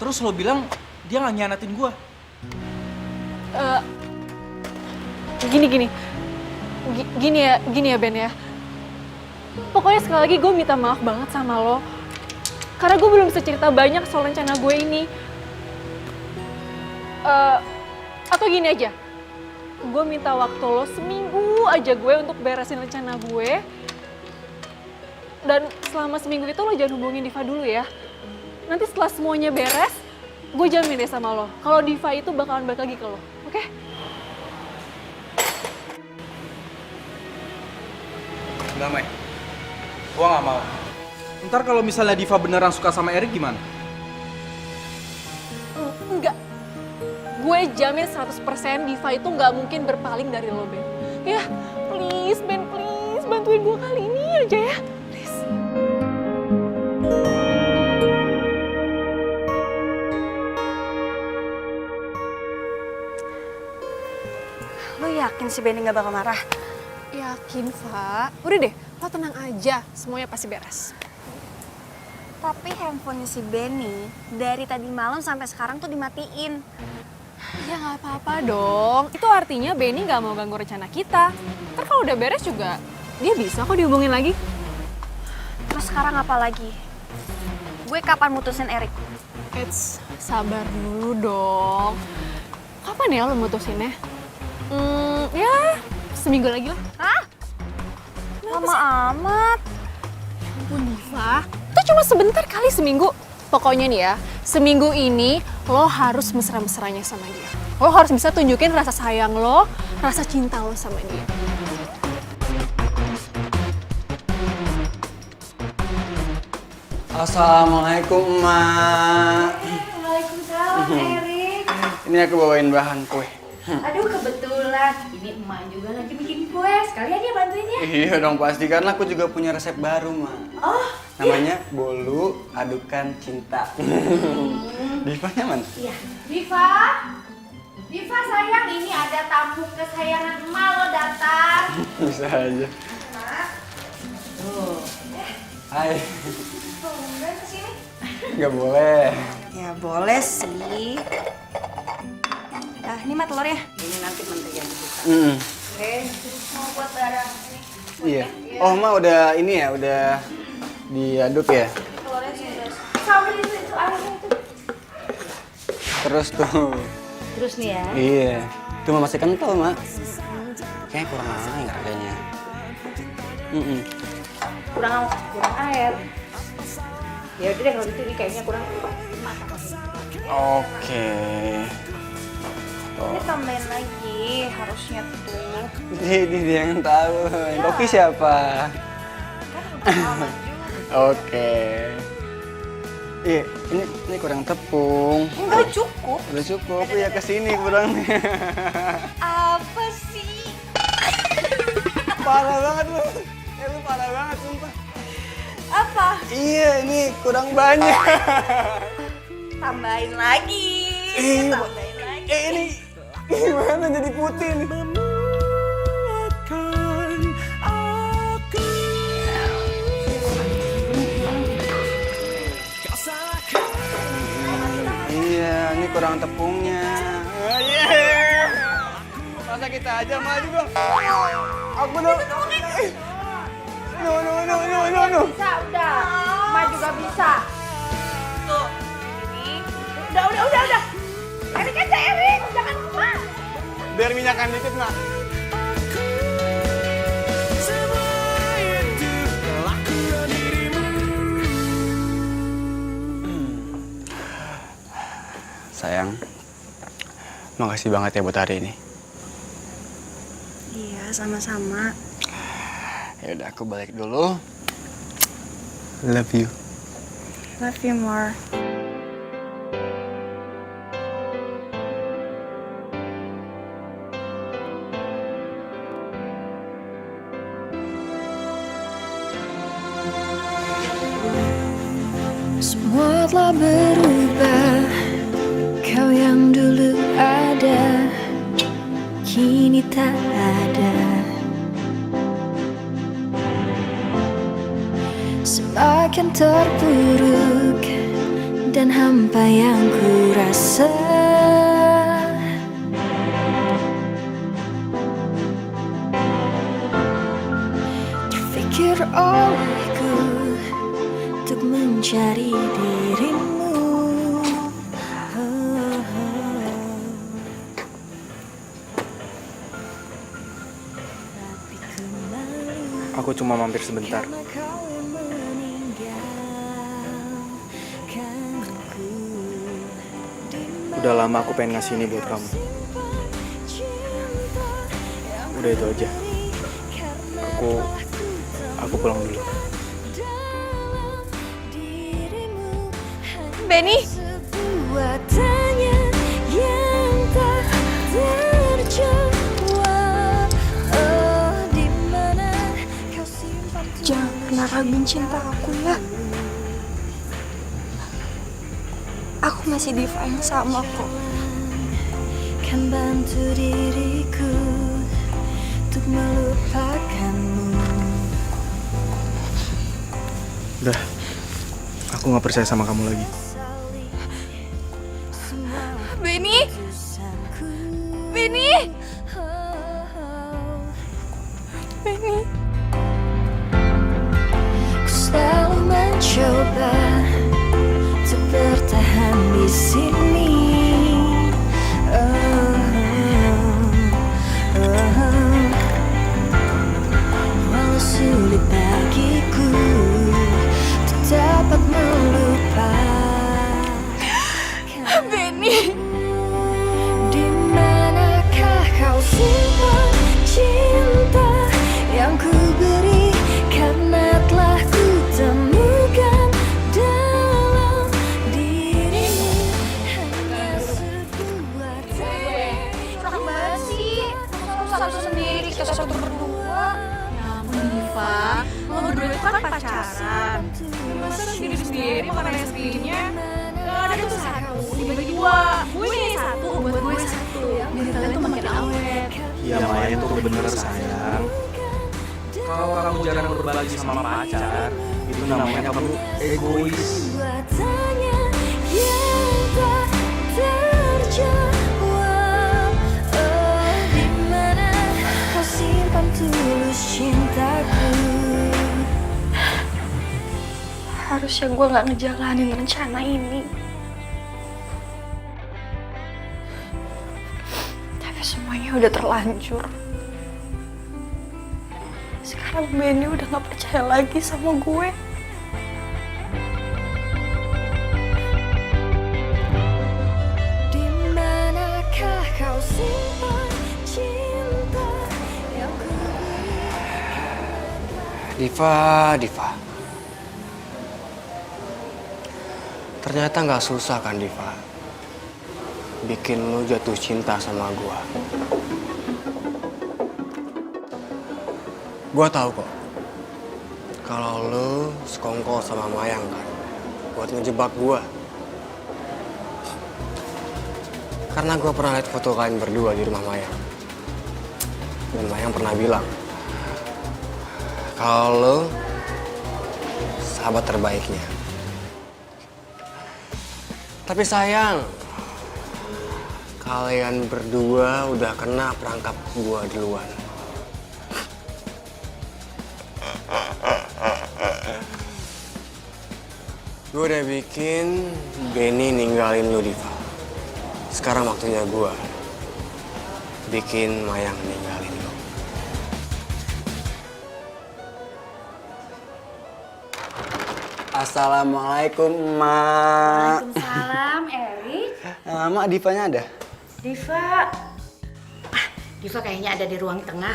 Terus lo bilang dia nggak nyianatin gue. Gini ya Ben ya. Pokoknya sekali lagi gue minta maaf banget sama lo. Karena gue belum bisa cerita banyak soal rencana gue ini. Atau gini aja, gue minta waktu lo seminggu aja gue untuk beresin rencana gue. Dan selama seminggu itu lo jangan hubungin Diva dulu ya. Nanti setelah semuanya beres, gue jamin deh sama lo, kalau Diva itu bakalan balik lagi ke lo, oke? Enggak, Mai. Gua nggak mau. Ntar kalau misalnya Diva beneran suka sama Erik gimana? Enggak. Gue jamin 100% Diva itu nggak mungkin berpaling dari lo, Ben. Ya, please, Ben, please. Bantuin gue kali ini aja ya. Please. Lo yakin si Benny gak bakal marah? Yakin, Fa. Udah deh, lo tenang aja. Semuanya pasti beres. Tapi handphonenya si Benny dari tadi malam sampai sekarang tuh dimatiin. Ya nggak apa-apa dong. Itu artinya Benny nggak mau ganggu rencana kita. Ntar kalau udah beres juga, dia bisa kok dihubungin lagi. Terus sekarang apa lagi? Gue kapan mutusin Erik? Sabar dulu dong. Kapan ya lo mutusinnya? Ya seminggu lagi lah. Hah? Lama amat. Ampun Diva, itu cuma sebentar kali seminggu. Pokoknya nih ya, seminggu ini lo harus mesra-mesranya sama dia. Lo harus bisa tunjukin rasa sayang lo, rasa cinta lo sama dia. Assalamualaikum, Emak. Waalaikumsalam, Erik. Ini aku bawain bahan kue. Aduh, kebetulan. Ini emak juga lagi bikin kue. Sekalian ya bantuin ya. Iya dong, pasti karena aku juga punya resep baru, Mak. Oh, Namanya bolu adukan cinta. Diva nyaman? iya. Diva? Diva sayang, ini ada tamu kesayangan emak lo datang. Bisa aja. Tuh. Hai. Tumben kesini. Nggak boleh. Ya boleh sih. Nah, ini mah telurnya. Ini nanti menteri yang dibuka. Oke. Mau buat barang ini. Iya. Oh, Ma udah ini ya, udah diaduk ya? Telurnya sudah. Sambil itu airnya itu. Terus tuh. Terus nih ya. Iya. Itu mah masih kental, Mak. Kayaknya kurang air kayaknya. Kurang air. Ya udah deh kalau gitu ini kayaknya kurang masak. Oke. Ini tambahin lagi, harusnya tuh. Jadi dia yang tahu. Yang koki siapa? Oke. Iya, ini kurang tepung. Udah cukup. Udah cukup ya, kesini kurangnya. Apa sih? Parah banget lu. Lu parah banget sumpah. Apa? Iya, ini kurang banyak. Tambahin lagi. Tambahin lagi. Ini gimana jadi putih nih? Iya, ini kurang tepungnya. Iya. Masa kita aja maju dong. Aku dong. No. Bisa, udah. Emak juga bisa. Tuh, ini. Udah. Erik aja, Erik. Jangan emak. Biar minyakan dikit, Mak. Sayang, makasih banget ya buat hari ini. Iya, sama-sama. Ya udah, aku balik dulu. Love you. Love you more. Semua telah berubah. Kau yang dulu ada, kini tak ada. Semakin terpuruk dan hampa yang ku rasa. Terfikir olehku untuk menjadi mencari dirimu. Aku cuma mampir sebentar. Udah lama aku pengen ngasih ini buat kamu. Udah itu aja. Aku pulang dulu. Benny, Sebuah tanya yang tak terjawab. Oh, di mana kau simpan? jangan pernah raguin cinta aku ya. Aku masih Diva yang sama kok. Kan bantu diriku untuk melupakanmu. Udah, aku gak percaya sama kamu lagi. Benny, Benny, Benny. Ku selalu mencoba untuk bertahan di sini. Walau sulit bagiku untuk dapat melupakan. Benny. Di manakah kau simpan cinta yang ku beri? Karena telah ku temukan dalam dirimu hanya sebuah tanya. Curang banget sih. Satu sendiri, kita satu berdua. Ya ampun Diva, lo berdua itu kan pacaran. Masa sendiri-sendiri makan es krimnya? Gak ada tuh satu, dibagi dua. Gue nih satu, buat gue satu. Biar kalian tuh makin awet. Ya Maya itu bener sayang. Kalau kamu jarang berbagi sama pacar, itu namanya kamu egois. Sebuah tanya yang tak terjawab. Oh, di mana kau simpan tulus cintaku? Harusnya gue gak ngejalanin rencana ini. Tapi semuanya udah terlanjur. Sekarang Benny udah gak percaya lagi sama gue. Di manakah kau simpan cinta yang ku Diva. Ternyata nggak susah kan, Diva? Bikin lu jatuh cinta sama gua. Gua tahu kok. Kalau lu sekongkol sama Mayang kan, buat ngejebak gua. Karena gua pernah lihat foto kalian berdua di rumah Mayang. Dan Mayang pernah bilang, kalau lu sahabat terbaiknya. Tapi sayang, kalian berdua udah kena perangkap gua duluan. Gue udah bikin Benny ninggalin lu, Diva. Sekarang waktunya gua bikin Mayang ninggalin lu. Assalamualaikum, Mak. Waalaikumsalam, Erik. Mak, Divanya ada? Diva. Diva kayaknya ada di ruang tengah.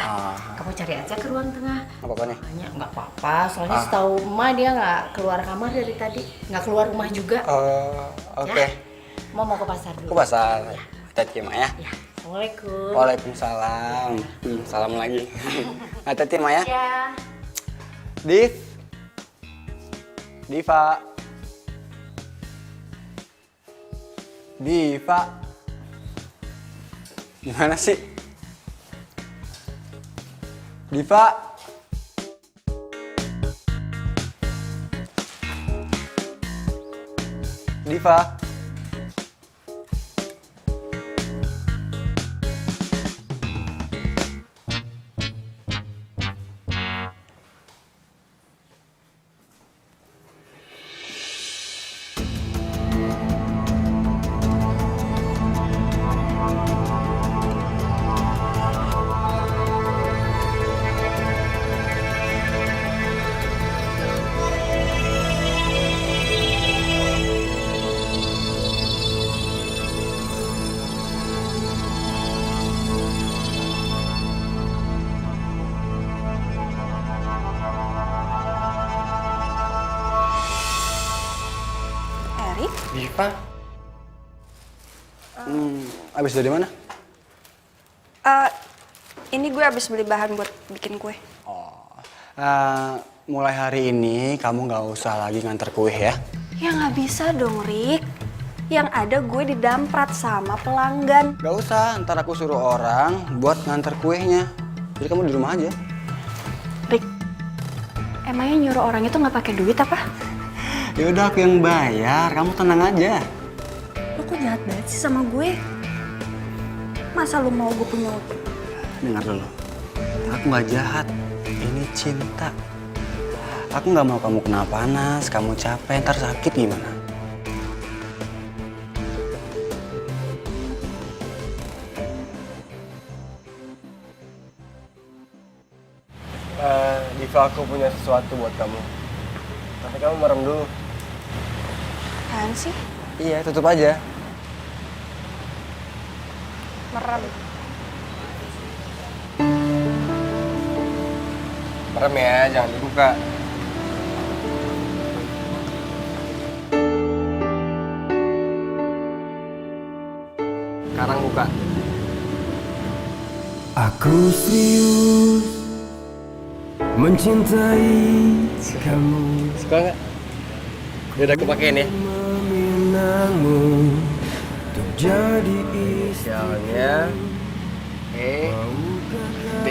Kamu cari aja ke ruang tengah. Apa apa nih? Makanya nggak apa-apa, soalnya setahu emak dia nggak keluar kamar dari tadi. Nggak keluar rumah juga. Oke. Mau ke pasar dulu. Ke pasar. Hati-hati, Mak ya. Ya, Assalamualaikum. Waalaikumsalam. Salam lagi. Hati-hati, Mak ya. Ya. Diva. Gimana sih? Diva. Diva? Abis dari mana? Ini gue abis beli bahan buat bikin kue. Mulai hari ini kamu nggak usah lagi nganter kue ya. Ya nggak bisa dong, Rik. Yang ada gue didamprat sama pelanggan. Gak usah, ntar aku suruh orang buat nganter kuenya. Jadi kamu di rumah aja. Rik, emangnya nyuruh orang itu nggak pakai duit apa? Ya udah aku yang bayar, kamu tenang aja. Lo kok jahat banget sih sama gue? Masa lo mau gue punya utang? Dengar dulu, aku nggak jahat. Ini cinta. Aku nggak mau kamu kena panas, kamu capek, ntar sakit gimana? Diva, aku punya sesuatu buat kamu. Tapi kamu merem dulu. Apaan sih? Iya, tutup aja. Merem. Merem ya, jangan dibuka. Sekarang buka. Aku serius mencintai kamu. Suka nggak? Udah aku pakein ya. Meminangmu untuk jadi istri. Inisialnya E B.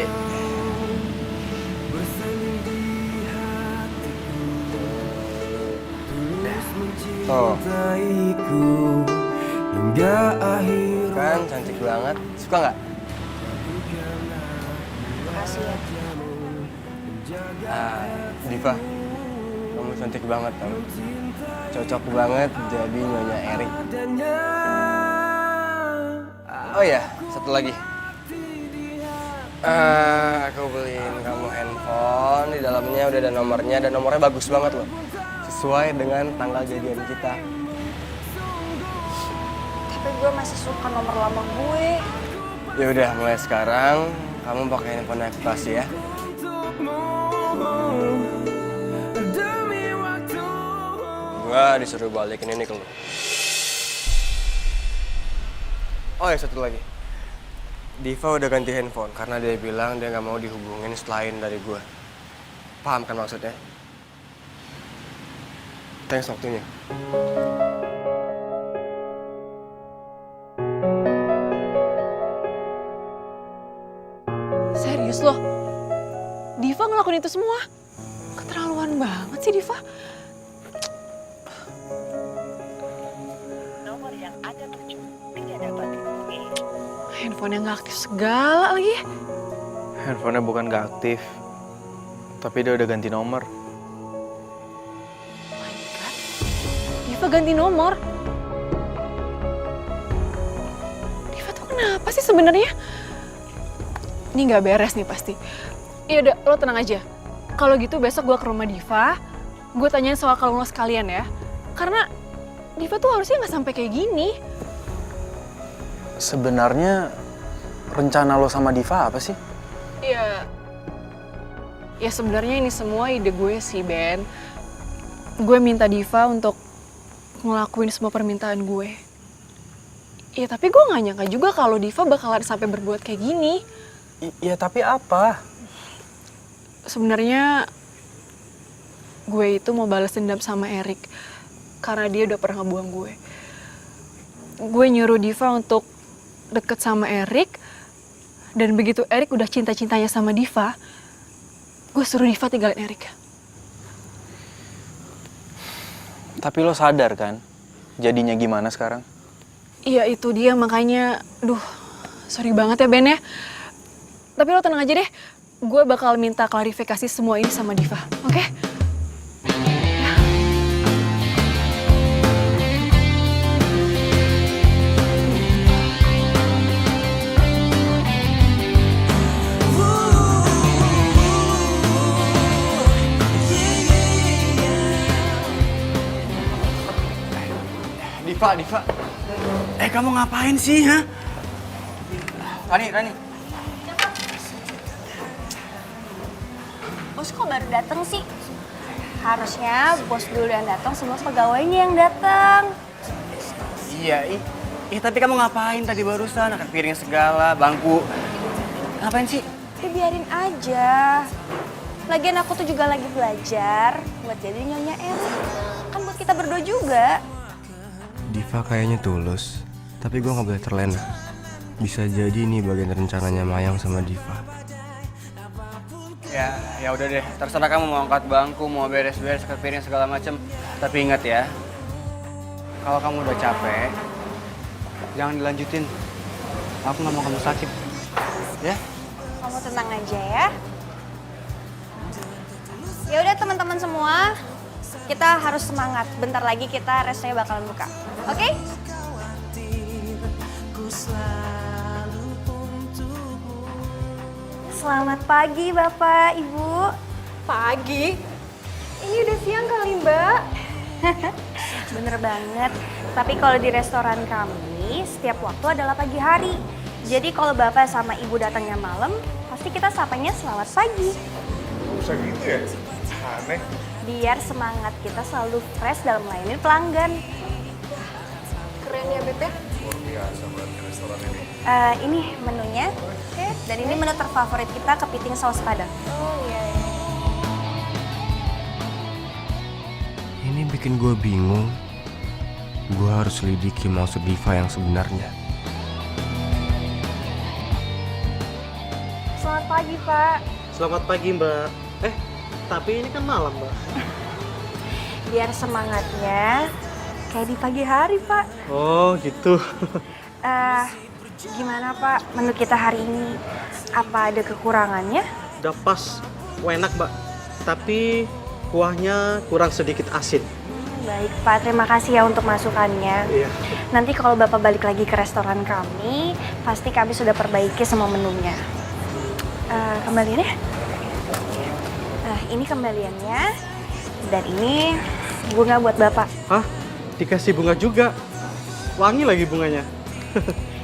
Mencintaiku hingga akhir. Kan cantik banget. Suka nggak? Makasih ya. Diva, kamu cantik banget kamu. Cocok banget jadi Nyonya Erik. Oh ya, satu lagi. Aku beliin kamu handphone, di dalamnya udah ada nomornya dan nomornya bagus banget loh. Sesuai dengan tanggal jadian kita. Tapi gue masih suka nomor lama gue. Ya udah, mulai sekarang kamu pakai handphone aku kasih ya. Gua disuruh balikin ini ke lu. Oh ya, satu lagi. Diva udah ganti handphone karena dia bilang dia nggak mau dihubungin selain dari gua. Paham kan maksudnya? Thanks waktunya. Serius loh? Diva ngelakuin itu semua? Keterlaluan banget sih Diva. Nomor yang Anda tuju tidak dapat dihubungi. Handphonenya nggak aktif segala lagi. Handphonenya bukan nggak aktif, tapi dia udah ganti nomor. Diva ganti nomor. Diva tuh kenapa sih sebenarnya? Ini nggak beres nih pasti. Iya udah, lo tenang aja. Kalau gitu besok gue ke rumah Diva, gue tanyain soal kalung lo sekalian ya. Karena Diva tuh harusnya nggak sampai kayak gini. Sebenarnya rencana lo sama Diva apa sih? Ya sebenarnya ini semua ide gue sih, Ben. Gue minta Diva untuk ngelakuin semua permintaan gue. Ya tapi gue nggak nyangka juga kalau Diva bakalan sampai berbuat kayak gini. Iya tapi apa? Sebenarnya gue itu mau balas dendam sama Erik karena dia udah pernah ngebuang gue. Gue nyuruh Diva untuk deket sama Erik, dan begitu Erik udah cinta-cintanya sama Diva, gue suruh Diva tinggalin Erik. Tapi lo sadar kan jadinya gimana sekarang? Iya itu dia, makanya sorry banget ya Ben ya. Tapi lo tenang aja deh, gue bakal minta klarifikasi semua ini sama Diva, oke? Diva. Kamu ngapain sih, ha? Rani. Bos kok baru datang sih? Harusnya bos dulu yang datang, semua pegawainya yang datang. Iya, tapi kamu ngapain tadi barusan? Angkat piring segala, bangku. Ngapain sih? Ya biarin aja. Lagian aku tuh juga lagi belajar buat jadi nyonya Erik. Kan buat kita berdua juga. Diva kayaknya tulus, tapi gue nggak boleh terlena. Bisa jadi ini bagian rencananya Mayang sama Diva. Ya udah deh, terserah kamu mau angkat bangku, mau beres-beres, angkat piring segala macem. Tapi ingat ya, kalau kamu udah capek, jangan dilanjutin. Aku nggak mau kamu sakit, ya? Kamu tenang aja ya. Ya udah teman-teman semua, kita harus semangat. Bentar lagi kita restonya bakalan buka. Oke? Selamat pagi Bapak, Ibu. Pagi? Ini udah siang kali, Mbak. Bener banget. Tapi kalau di restoran kami, setiap waktu adalah pagi hari. Jadi kalau Bapak sama Ibu datangnya malam, pasti kita sapanya selamat pagi. Bisa gitu ya? Aneh. Biar semangat kita selalu fresh dalam melayani pelanggan. Keren ya, Beb ya? Luar biasa banget restoran ini. Ini menunya. Oke. Dan ini menu terfavorit kita, kepiting saus padang. Oh iya. Ini bikin gue bingung. Gue harus selidiki maksud Diva yang sebenarnya. Selamat pagi, Pak. Selamat pagi, Mbak. Tapi ini kan malam, Mbak. Biar semangatnya kayak di pagi hari, Pak. Oh, gitu. Gimana, Pak? Menu kita hari ini apa ada kekurangannya? Udah pas, enak, Mbak. Tapi kuahnya kurang sedikit asin. Baik, Pak. Terima kasih ya untuk masukannya. Iya. Nanti kalau Bapak balik lagi ke restoran kami, pasti kami sudah perbaiki semua menunya. Kembaliannya? Nah, ini kembaliannya. Dan ini bunga buat Bapak. Hah? Dikasih bunga juga? Wangi lagi bunganya.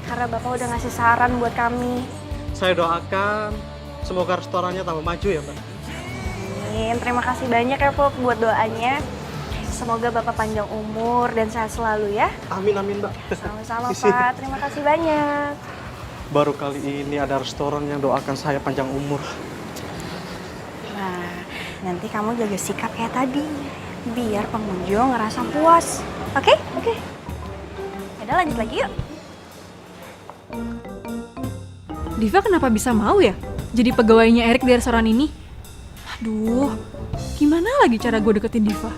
Karena Bapak udah ngasih saran buat kami. Saya doakan semoga restorannya tambah maju ya, Mbak. Amin. Terima kasih banyak ya, Pop, buat doanya. Semoga Bapak panjang umur dan sehat selalu ya. Amin, amin, Mbak. Sama-sama, Pak. Terima kasih banyak. Baru kali ini ada restoran yang doakan saya panjang umur. Nah, nanti kamu jaga sikap kayak tadi. Biar pengunjung ngerasa puas. Oke? Oke. Yaudah, lanjut lagi yuk. Diva kenapa bisa mau ya jadi pegawainya Erik di restoran ini? Aduh, gimana lagi cara gue deketin Diva?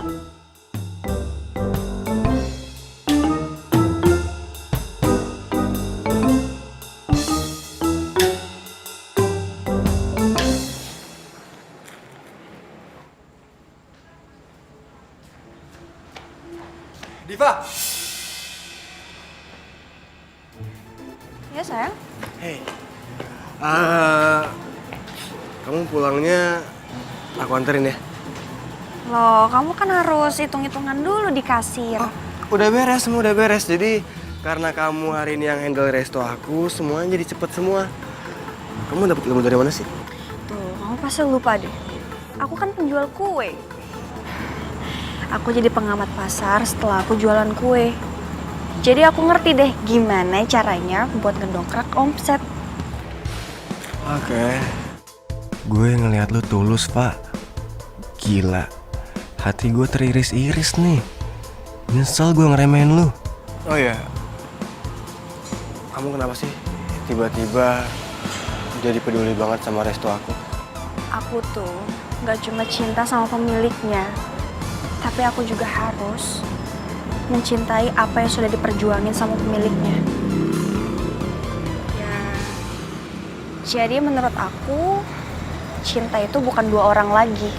Diva! Ya, sayang. Hei. Kamu pulangnya aku anterin ya? Loh, kamu kan harus hitung-hitungan dulu di kasir. Udah beres, semua udah beres. Jadi karena kamu hari ini yang handle resto aku, semuanya jadi cepet semua. Kamu dapat ilmu dari mana sih? Tuh, kamu pasti lupa deh. Aku kan penjual kue. Aku jadi pengamat pasar setelah aku jualan kue. Jadi aku ngerti deh gimana caranya buat ngedongkrak omset. Oke. Gue ngelihat lu tulus, Pak. Gila. Hati gue teriris-iris nih. Nyesel gue ngeremehin lu. Oh iya. Kamu kenapa sih tiba-tiba jadi peduli banget sama resto aku? Aku tuh gak cuma cinta sama pemiliknya, tapi aku juga harus mencintai apa yang sudah diperjuangin sama pemiliknya. Ya, jadi menurut aku, cinta itu bukan dua orang lagi,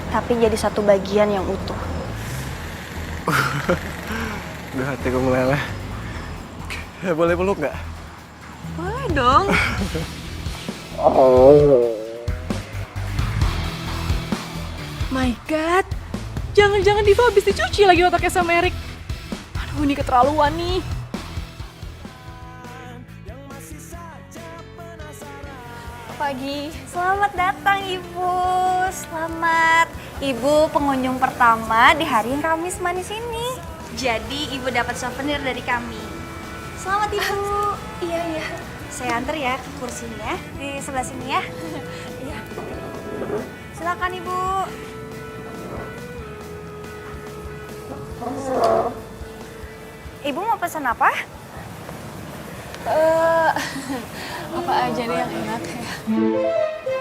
tapi jadi satu bagian yang utuh. Udah hatiku meleleh. Boleh peluk nggak? Boleh dong. My God, jangan-jangan Diva habis dicuci lagi otaknya sama Erik. Aduh, ini keterlaluan nih. Pagi. Selamat datang Ibu. Selamat. Ibu pengunjung pertama di hari yang Kamis manis ini. Jadi ibu dapat souvenir dari kami. Selamat ibu. Iya. Saya antar ya ke kursinya di sebelah sini ya. Iya. Silakan ibu. Ibu mau pesan apa? Apa aja deh yang enak ya.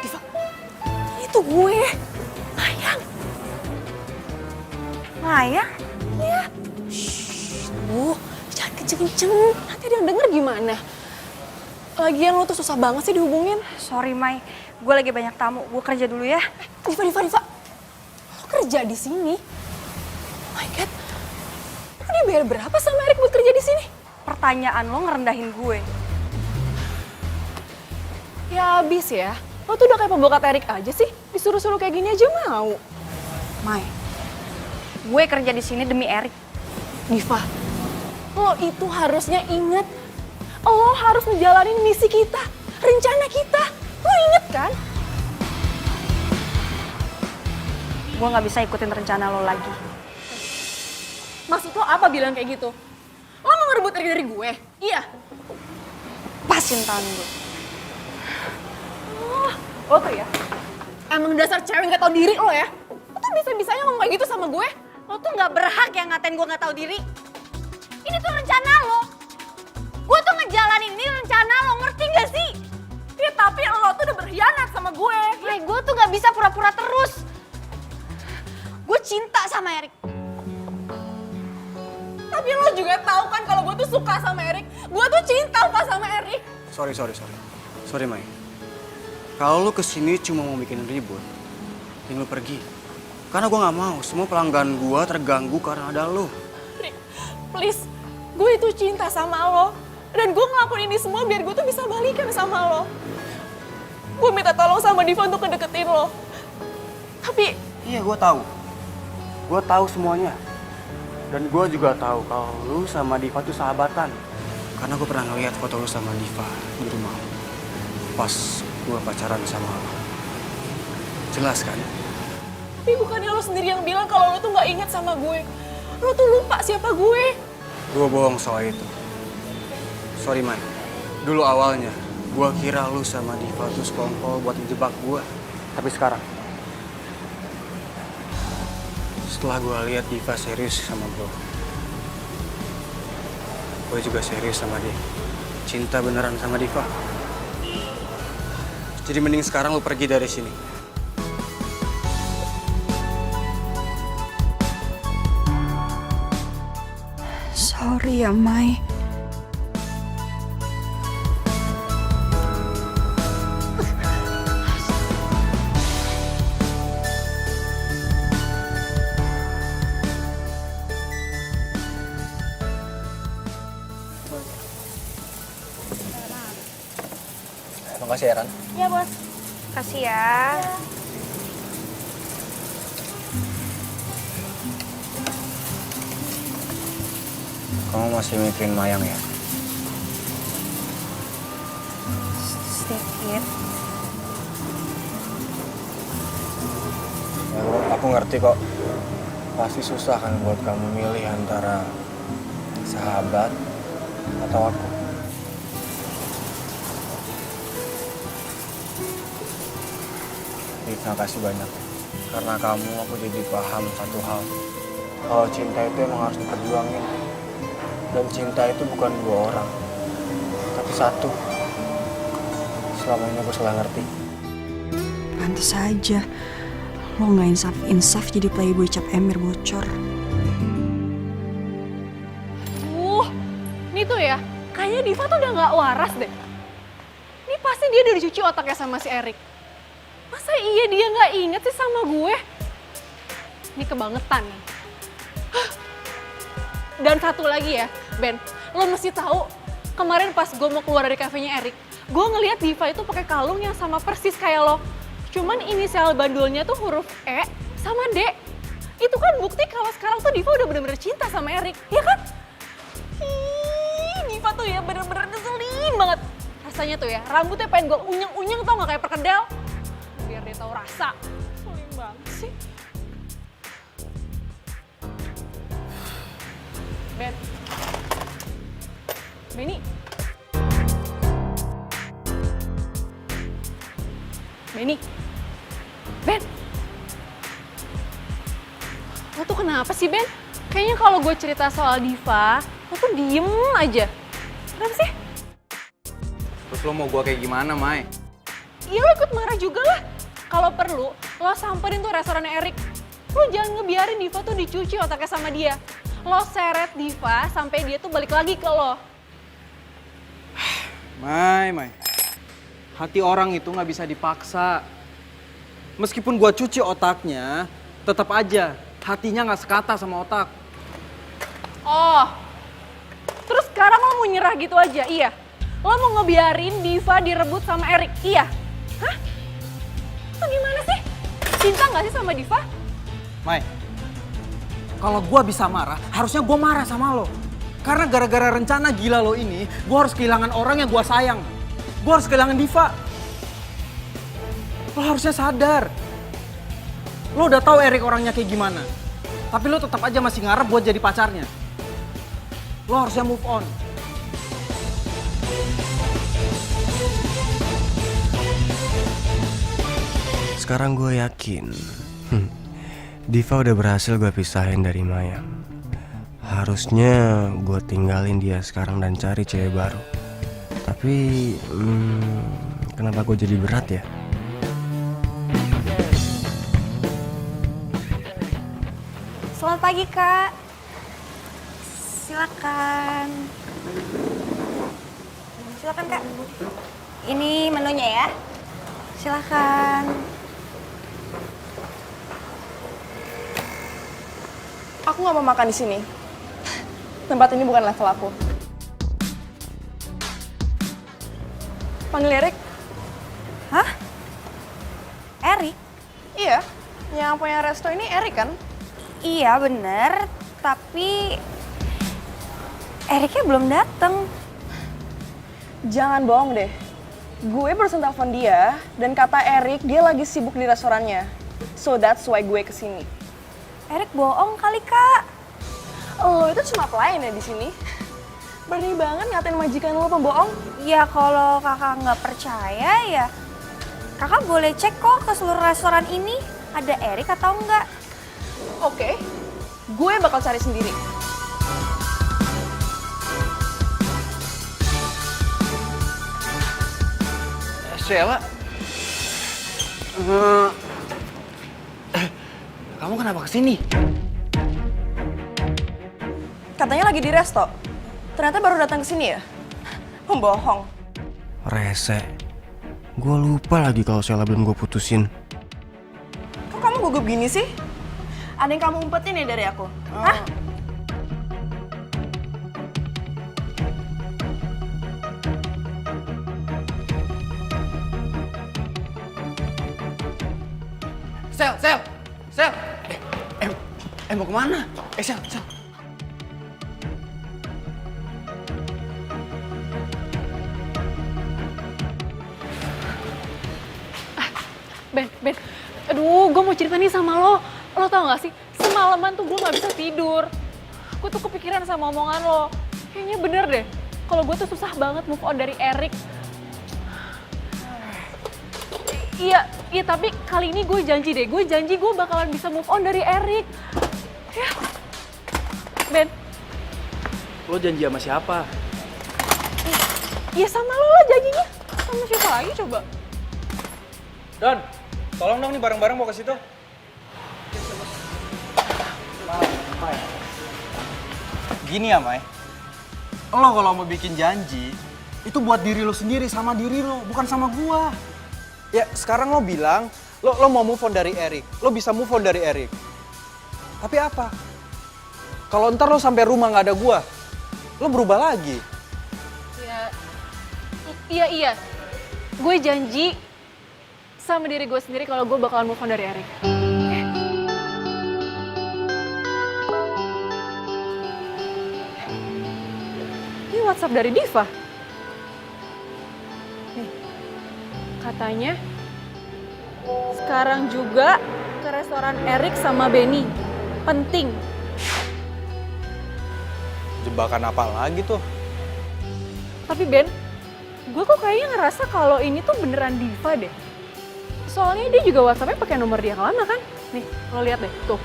Diva, itu gue. Mayang? Iya. Shh, jangan kenceng-kenceng. Nanti ada yang denger gimana? Lagian lo tuh susah banget sih dihubungin. Sorry Mai, gue lagi banyak tamu. Gue kerja dulu ya. Diva. Lo kerja di sini? Oh my God. Lo dibayar berapa sama Erik buat kerja di sini? Pertanyaan lo ngerendahin gue. Ya abis ya. Lo tuh udah kayak pembokat Erik aja sih. Disuruh-suruh kayak gini aja mau. Mai, gue kerja di sini demi Erik. Diva, lo itu harusnya inget. Lo harus ngejalanin misi kita, rencana kita. Lo inget kan? Gue gak bisa ikutin rencana lo lagi. Maksud lo apa bilang kayak gitu? Lo mau ngerebut Erik dari gue? Iya. Pasin tangan gue. Lo tuh ya, emang dasar cewek gak tau diri lo ya. Lo tuh bisa-bisanya ngomong kayak gitu sama gue. Lo tuh gak berhak yang ngatain gue gak tahu diri. Ini tuh rencana lo. Gue tuh ngejalanin ini rencana lo, ngerti gak sih? Ya tapi lo tuh udah berkhianat sama gue. Mai, gue tuh gak bisa pura-pura terus. Gue cinta sama Erik. Tapi lo juga tahu kan kalau gue tuh suka sama Erik. Gue tuh cinta pas sama Erik. Sorry. Sorry, Mai. Kalau lu kesini cuma mau bikin ribut, ya lu pergi. Karena gue nggak mau semua pelanggan gue terganggu karena ada lu. Rick, please. Gue itu cinta sama lo. Dan gue ngelakuin ini semua biar gue tuh bisa balikan sama lo. Gue minta tolong sama Diva untuk ngedeketin lo. Tapi... Iya, gue tahu. Gue tahu semuanya. Dan gue juga tahu kalau lu sama Diva tuh sahabatan. Karena gue pernah ngeliat foto lu sama Diva di rumah. Pas gue pacaran sama lo. Jelas kan? Tapi bukannya lo sendiri yang bilang kalau lo tuh gak inget sama gue. Lo tuh lupa siapa gue. Gue bohong soal itu. Sorry, Mai. Dulu awalnya, gue kira lu sama Diva tuh sekongkol buat ngejebak gue. Tapi sekarang, setelah gue lihat Diva serius sama gue juga serius sama dia. Cinta beneran sama Diva. Jadi mending sekarang lu pergi dari sini. Sorry ya, Mai. Makasih ya, Ran. Ya, Bos. Kasih ya. Kamu masih mikirin Mayang ya? Sedikit. Ya, aku ngerti kok. Pasti susah kan buat kamu milih antara sahabat atau aku. Terima kasih banyak. Karena kamu aku jadi paham satu hal. Kalau cinta itu emang harus diperjuangin. Dan cinta itu bukan dua orang, tapi satu. Selama ini aku salah ngerti. Pantes aja. Lo gak insaf jadi playboy cap emir bocor. Ini tuh ya, kayaknya Diva tuh udah gak waras deh. Ini pasti dia udah dicuci otaknya sama si Erik. Masa iya dia gak inget sih sama gue? Ini kebangetan nih. Dan satu lagi ya, Ben, lo mesti tahu kemarin pas gue mau keluar dari kafenya Erik, gue ngeliat Diva itu pakai kalung yang sama persis kayak lo. Cuman inisial bandulnya tuh huruf E sama D. Itu kan bukti kalau sekarang tuh Diva udah bener-bener cinta sama Erik, ya kan? Ih, Diva tuh ya bener-bener ngeselin banget. Rasanya tuh ya, rambutnya pengen gue unyeng-unyeng tau gak kayak perkedel. Biar dia tahu rasa. Ngeselin banget sih. Ben. Benny. Benny. Ben. Lo tuh kenapa sih, Ben? Kayaknya kalau gue cerita soal Diva, lo tuh diem aja. Kenapa sih? Terus lo mau gue kayak gimana, Mai? Iya, lo ikut marah juga lah. Kalau perlu, lo samperin tuh restorannya Erik. Lo jangan ngebiarin Diva tuh dicuci otaknya sama dia. Lo seret Diva sampai dia tuh balik lagi ke lo. Mai. Hati orang itu nggak bisa dipaksa. Meskipun gue cuci otaknya, tetap aja hatinya nggak sekata sama otak. Oh, terus sekarang lo mau nyerah gitu aja, iya? Lo mau ngebiarin Diva direbut sama Erik, iya? Hah? Itu gimana sih? Cinta nggak sih sama Diva? Mai, kalau gue bisa marah, harusnya gue marah sama lo. Karena gara-gara rencana gila lo ini, gue harus kehilangan orang yang gue sayang. Gue harus kehilangan Diva. Lo harusnya sadar. Lo udah tahu Erik orangnya kayak gimana. Tapi lo tetap aja masih ngarep buat jadi pacarnya. Lo harusnya move on. Sekarang gue yakin Diva udah berhasil gue pisahin dari Maya. Harusnya gue tinggalin dia sekarang dan cari cewek baru. Tapi kenapa gue jadi berat ya? Selamat pagi, Kak. Silakan. Silakan, Kak. Ini menunya ya. Silakan. Aku nggak mau makan di sini. Tempat ini bukan level aku. Panggil Erik. Hah? Erik? Iya, yang punya resto ini Erik kan? Iya, bener. Tapi Eriknya belum datang. Jangan bohong deh. Gue barusan telepon dia dan kata Erik dia lagi sibuk di restorannya. So that's why gue kesini. Erik bohong kali, Kak. Lo itu cuma pelayan ya di sini. Berani banget ngatain majikan lo pembohong. Ya kalau kakak nggak percaya ya kakak boleh cek kok ke seluruh restoran ini ada Erik atau enggak. Oke, gue bakal cari sendiri. Sheila, kamu kenapa kesini? Katanya lagi di resto. Ternyata baru datang ke sini ya? Pembohong. Rese. Gue lupa lagi kalau Sheila belum gue putusin. Kok kamu gugup gini sih? Ada yang kamu umpetin ya dari aku? Hah? Sel. Mau kemana? Sel. Ben. Aduh, gue mau cerita nih sama lo. Lo tau gak sih, semalaman tuh gue gak bisa tidur. Gue tuh kepikiran sama omongan lo. Kayaknya bener deh, kalau gue tuh susah banget move on dari Erik. Iya, tapi kali ini gue janji deh. Gue janji gue bakalan bisa move on dari Erik. Ya. Ben. Lo janji sama siapa? Ya sama lo lah janjinya. Sama siapa lagi coba? Don, tolong dong nih barang-barang mau ke situ. Gini ya, Mai. Lo kalau mau bikin janji, itu buat diri lo sendiri sama diri lo, bukan sama gua. Ya, sekarang lo bilang, lo mau move on dari Erik. Lo bisa move on dari Erik. Tapi apa? Kalau ntar lo sampai rumah nggak ada gua, lo berubah lagi. Iya. Gue janji sama diri gue sendiri kalau gue bakalan move on dari Erik. Ini WhatsApp dari Diva. Nih, katanya sekarang juga ke restoran Erik sama Benny. Penting. Jebakan apa lagi tuh? Tapi Ben, gue kok kayaknya ngerasa kalau ini tuh beneran Diva deh. Soalnya dia juga WhatsApp-nya pakai nomor dia yang lama kan? Nih, lo lihat deh, tuh.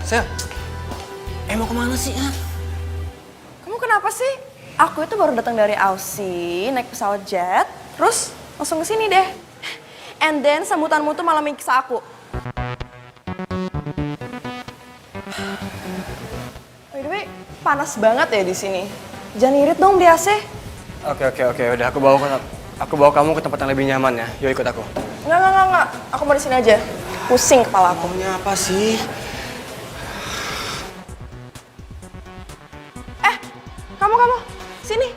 Sel, mau kemana sih? Kamu kenapa sih? Aku itu baru datang dari Aussie, naik pesawat jet, terus langsung ke sini deh. And then sambutanmu tuh malah miksa aku. By the way, panas banget ya di sini. Jangan irit dong di AC. Oke, udah aku bawa kamu ke tempat yang lebih nyaman ya. Yuk ikut aku. Enggak. Aku mau di sini aja. Pusing kepala aku. Maunya apa sih? Kamu. Sini.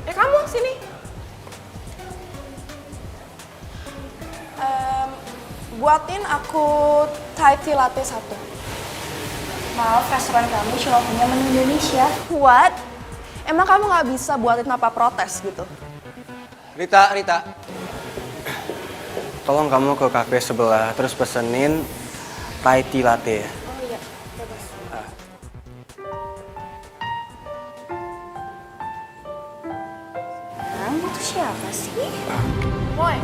Kamu, sini. Buatin aku Thai tea latte 1. Maaf, restoran kami cuma punya menu Indonesia. What? Emang kamu nggak bisa buatin apa protes gitu? Rita. Tolong kamu ke kafe sebelah, terus pesenin Thai tea latte ya. Oh iya, bebas. Kamu tuh siapa sih? Boy,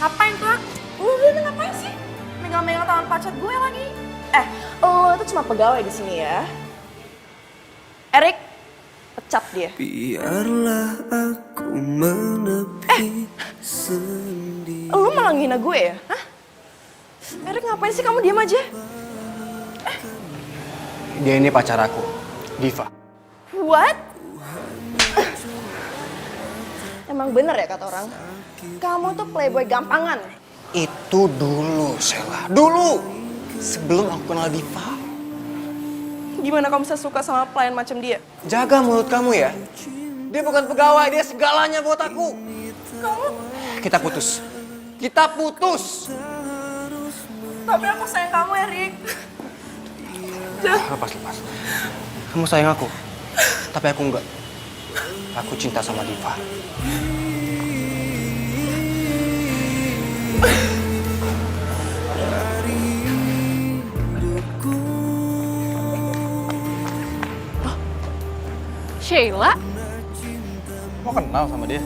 ngapain tuh? Udah ngapain sih? Megang-megang tangan pacar gue lagi. Lo itu cuma pegawai di sini ya. Erik, pecat dia. Biarlah aku menepi sendiri. Lo malah ngina gue ya? Hah? Erik, ngapain sih kamu diam aja? Dia ini pacar aku, Diva. What? Emang bener ya kata orang? Kamu tuh playboy gampangan. Itu dulu, Sheila. Dulu! Sebelum aku kenal Diva. Gimana kamu bisa suka sama pelayan macam dia? Jaga mulut kamu ya. Dia bukan pegawai, dia segalanya buat aku. Kamu? Kita putus. Tapi aku sayang kamu, Erik. Lepas. Kamu sayang aku. Tapi aku enggak. Aku cinta sama Diva. Sheila? Mau kenal sama dia?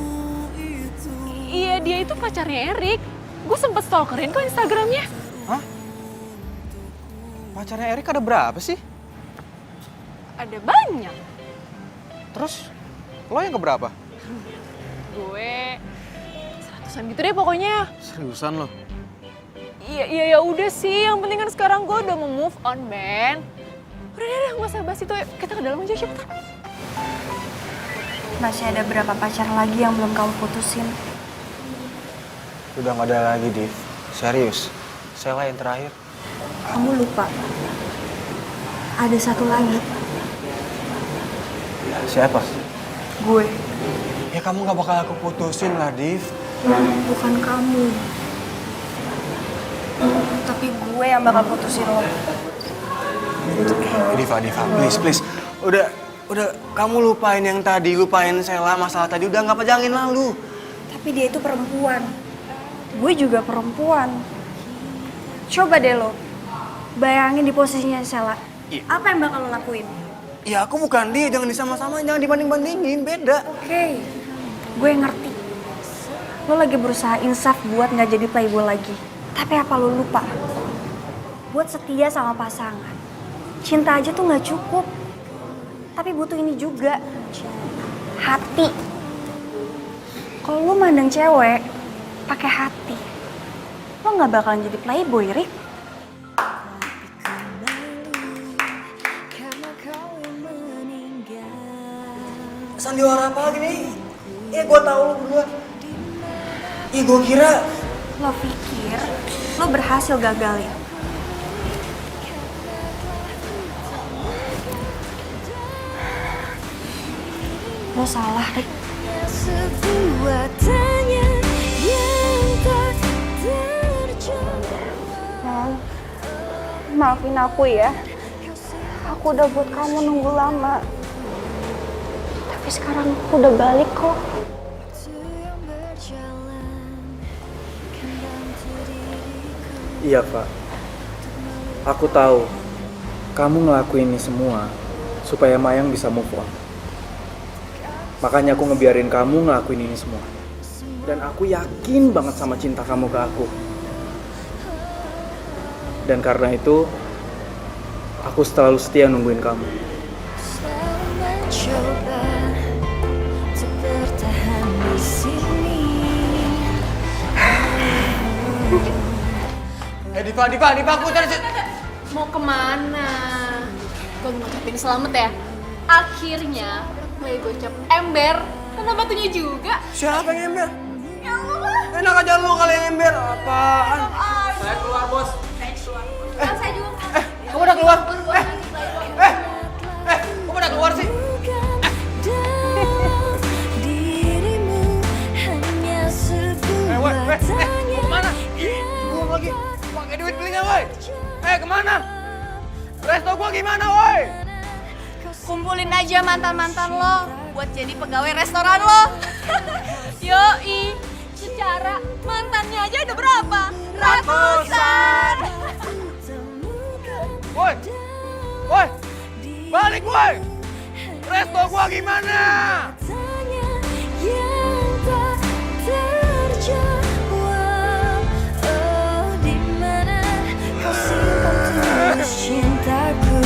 Iya, dia itu pacarnya Erik. Gue sempet stalkerin kok Instagramnya. Hah? Pacarnya Erik ada berapa sih? Ada banyak. Terus, lo yang keberapa? Gue 100-an gitu deh pokoknya. Seriusan lo? Iya, ya udah sih. Yang penting kan sekarang gue udah mau move on, Ben. Udah, nggak usah bahas itu. Kita ke dalam aja, cepetan. Masih ada berapa pacar lagi yang belum kamu putusin? Udah gak ada lagi, Div. Serius. Sheila yang terakhir. Kamu lupa. Ada satu lagi. Siapa? Gue. Ya kamu gak bakal aku putusin lah, Div. Bukan kamu. Tapi gue yang bakal putusin lo. Diva, please. Udah, kamu lupain yang tadi, lupain Sheila, masalah tadi, udah nggak pejangin lalu. Tapi dia itu perempuan. Gue juga perempuan. Coba deh lo, bayangin di posisinya Sheila. Iya. Apa yang bakal lo lakuin? Ya aku bukan dia, jangan disama-samain, jangan dibanding-bandingin, beda. Oke, gue ngerti. Lo lagi berusaha insaf buat nggak jadi playboy lagi. Tapi apa lo lupa? Buat setia sama pasangan, cinta aja tuh nggak cukup. Tapi butuh ini juga, hati. Kalau lo mandang cewek pakai hati, lo nggak bakalan jadi playboy, Rik. Sandiwara apa lagi nih? Gue tahu lo berdua. Gue kira Lo pikir lo berhasil gagalin. Lo salah, Rik. Sebuah tanya yang tak terjawab. Maafin aku ya. Aku udah buat kamu nunggu lama. Tapi sekarang aku udah balik kok. Iya, Pak. Aku tahu kamu ngelakuin ini semua supaya Mayang bisa move on. Makanya aku ngebiarin kamu ngelakuin ini semua. Dan aku yakin banget sama cinta kamu ke aku. Dan karena itu, aku selalu setia nungguin kamu. Mencoba untuk bertahan di sini. Diva, aku cari. Mau kemana? Gue mau ngucapin selamat ya. Akhirnya Playboy cap ember kena batunya juga. Siapa yang ember? Ya Allah. Enak aja lu kali yang ember. Apaan? Saya keluar, Bos. Saya juga. Kamu udah keluar? Kamu udah keluar sih? Dirimu hanya sebuah tanya. Kemana? Gua lagi pakai duit belinya, woi. Kemana? Resto gua gimana, woi? Kumpulin aja mantan-mantan lo buat jadi pegawai restoran lo. Yoi, secara mantannya aja ada berapa? Ratusan. Woi, balik woi. Resto gua gimana? Tanya yang tak terjawab. Oh, di mana kau simpan tulus cintaku?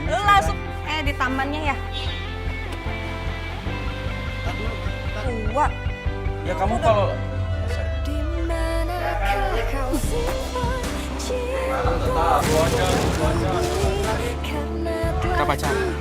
Lu langsung di tamannya ya? Tua. Ya kamu kalau... Di manakah kau simpan cintaku? Kita pacaran.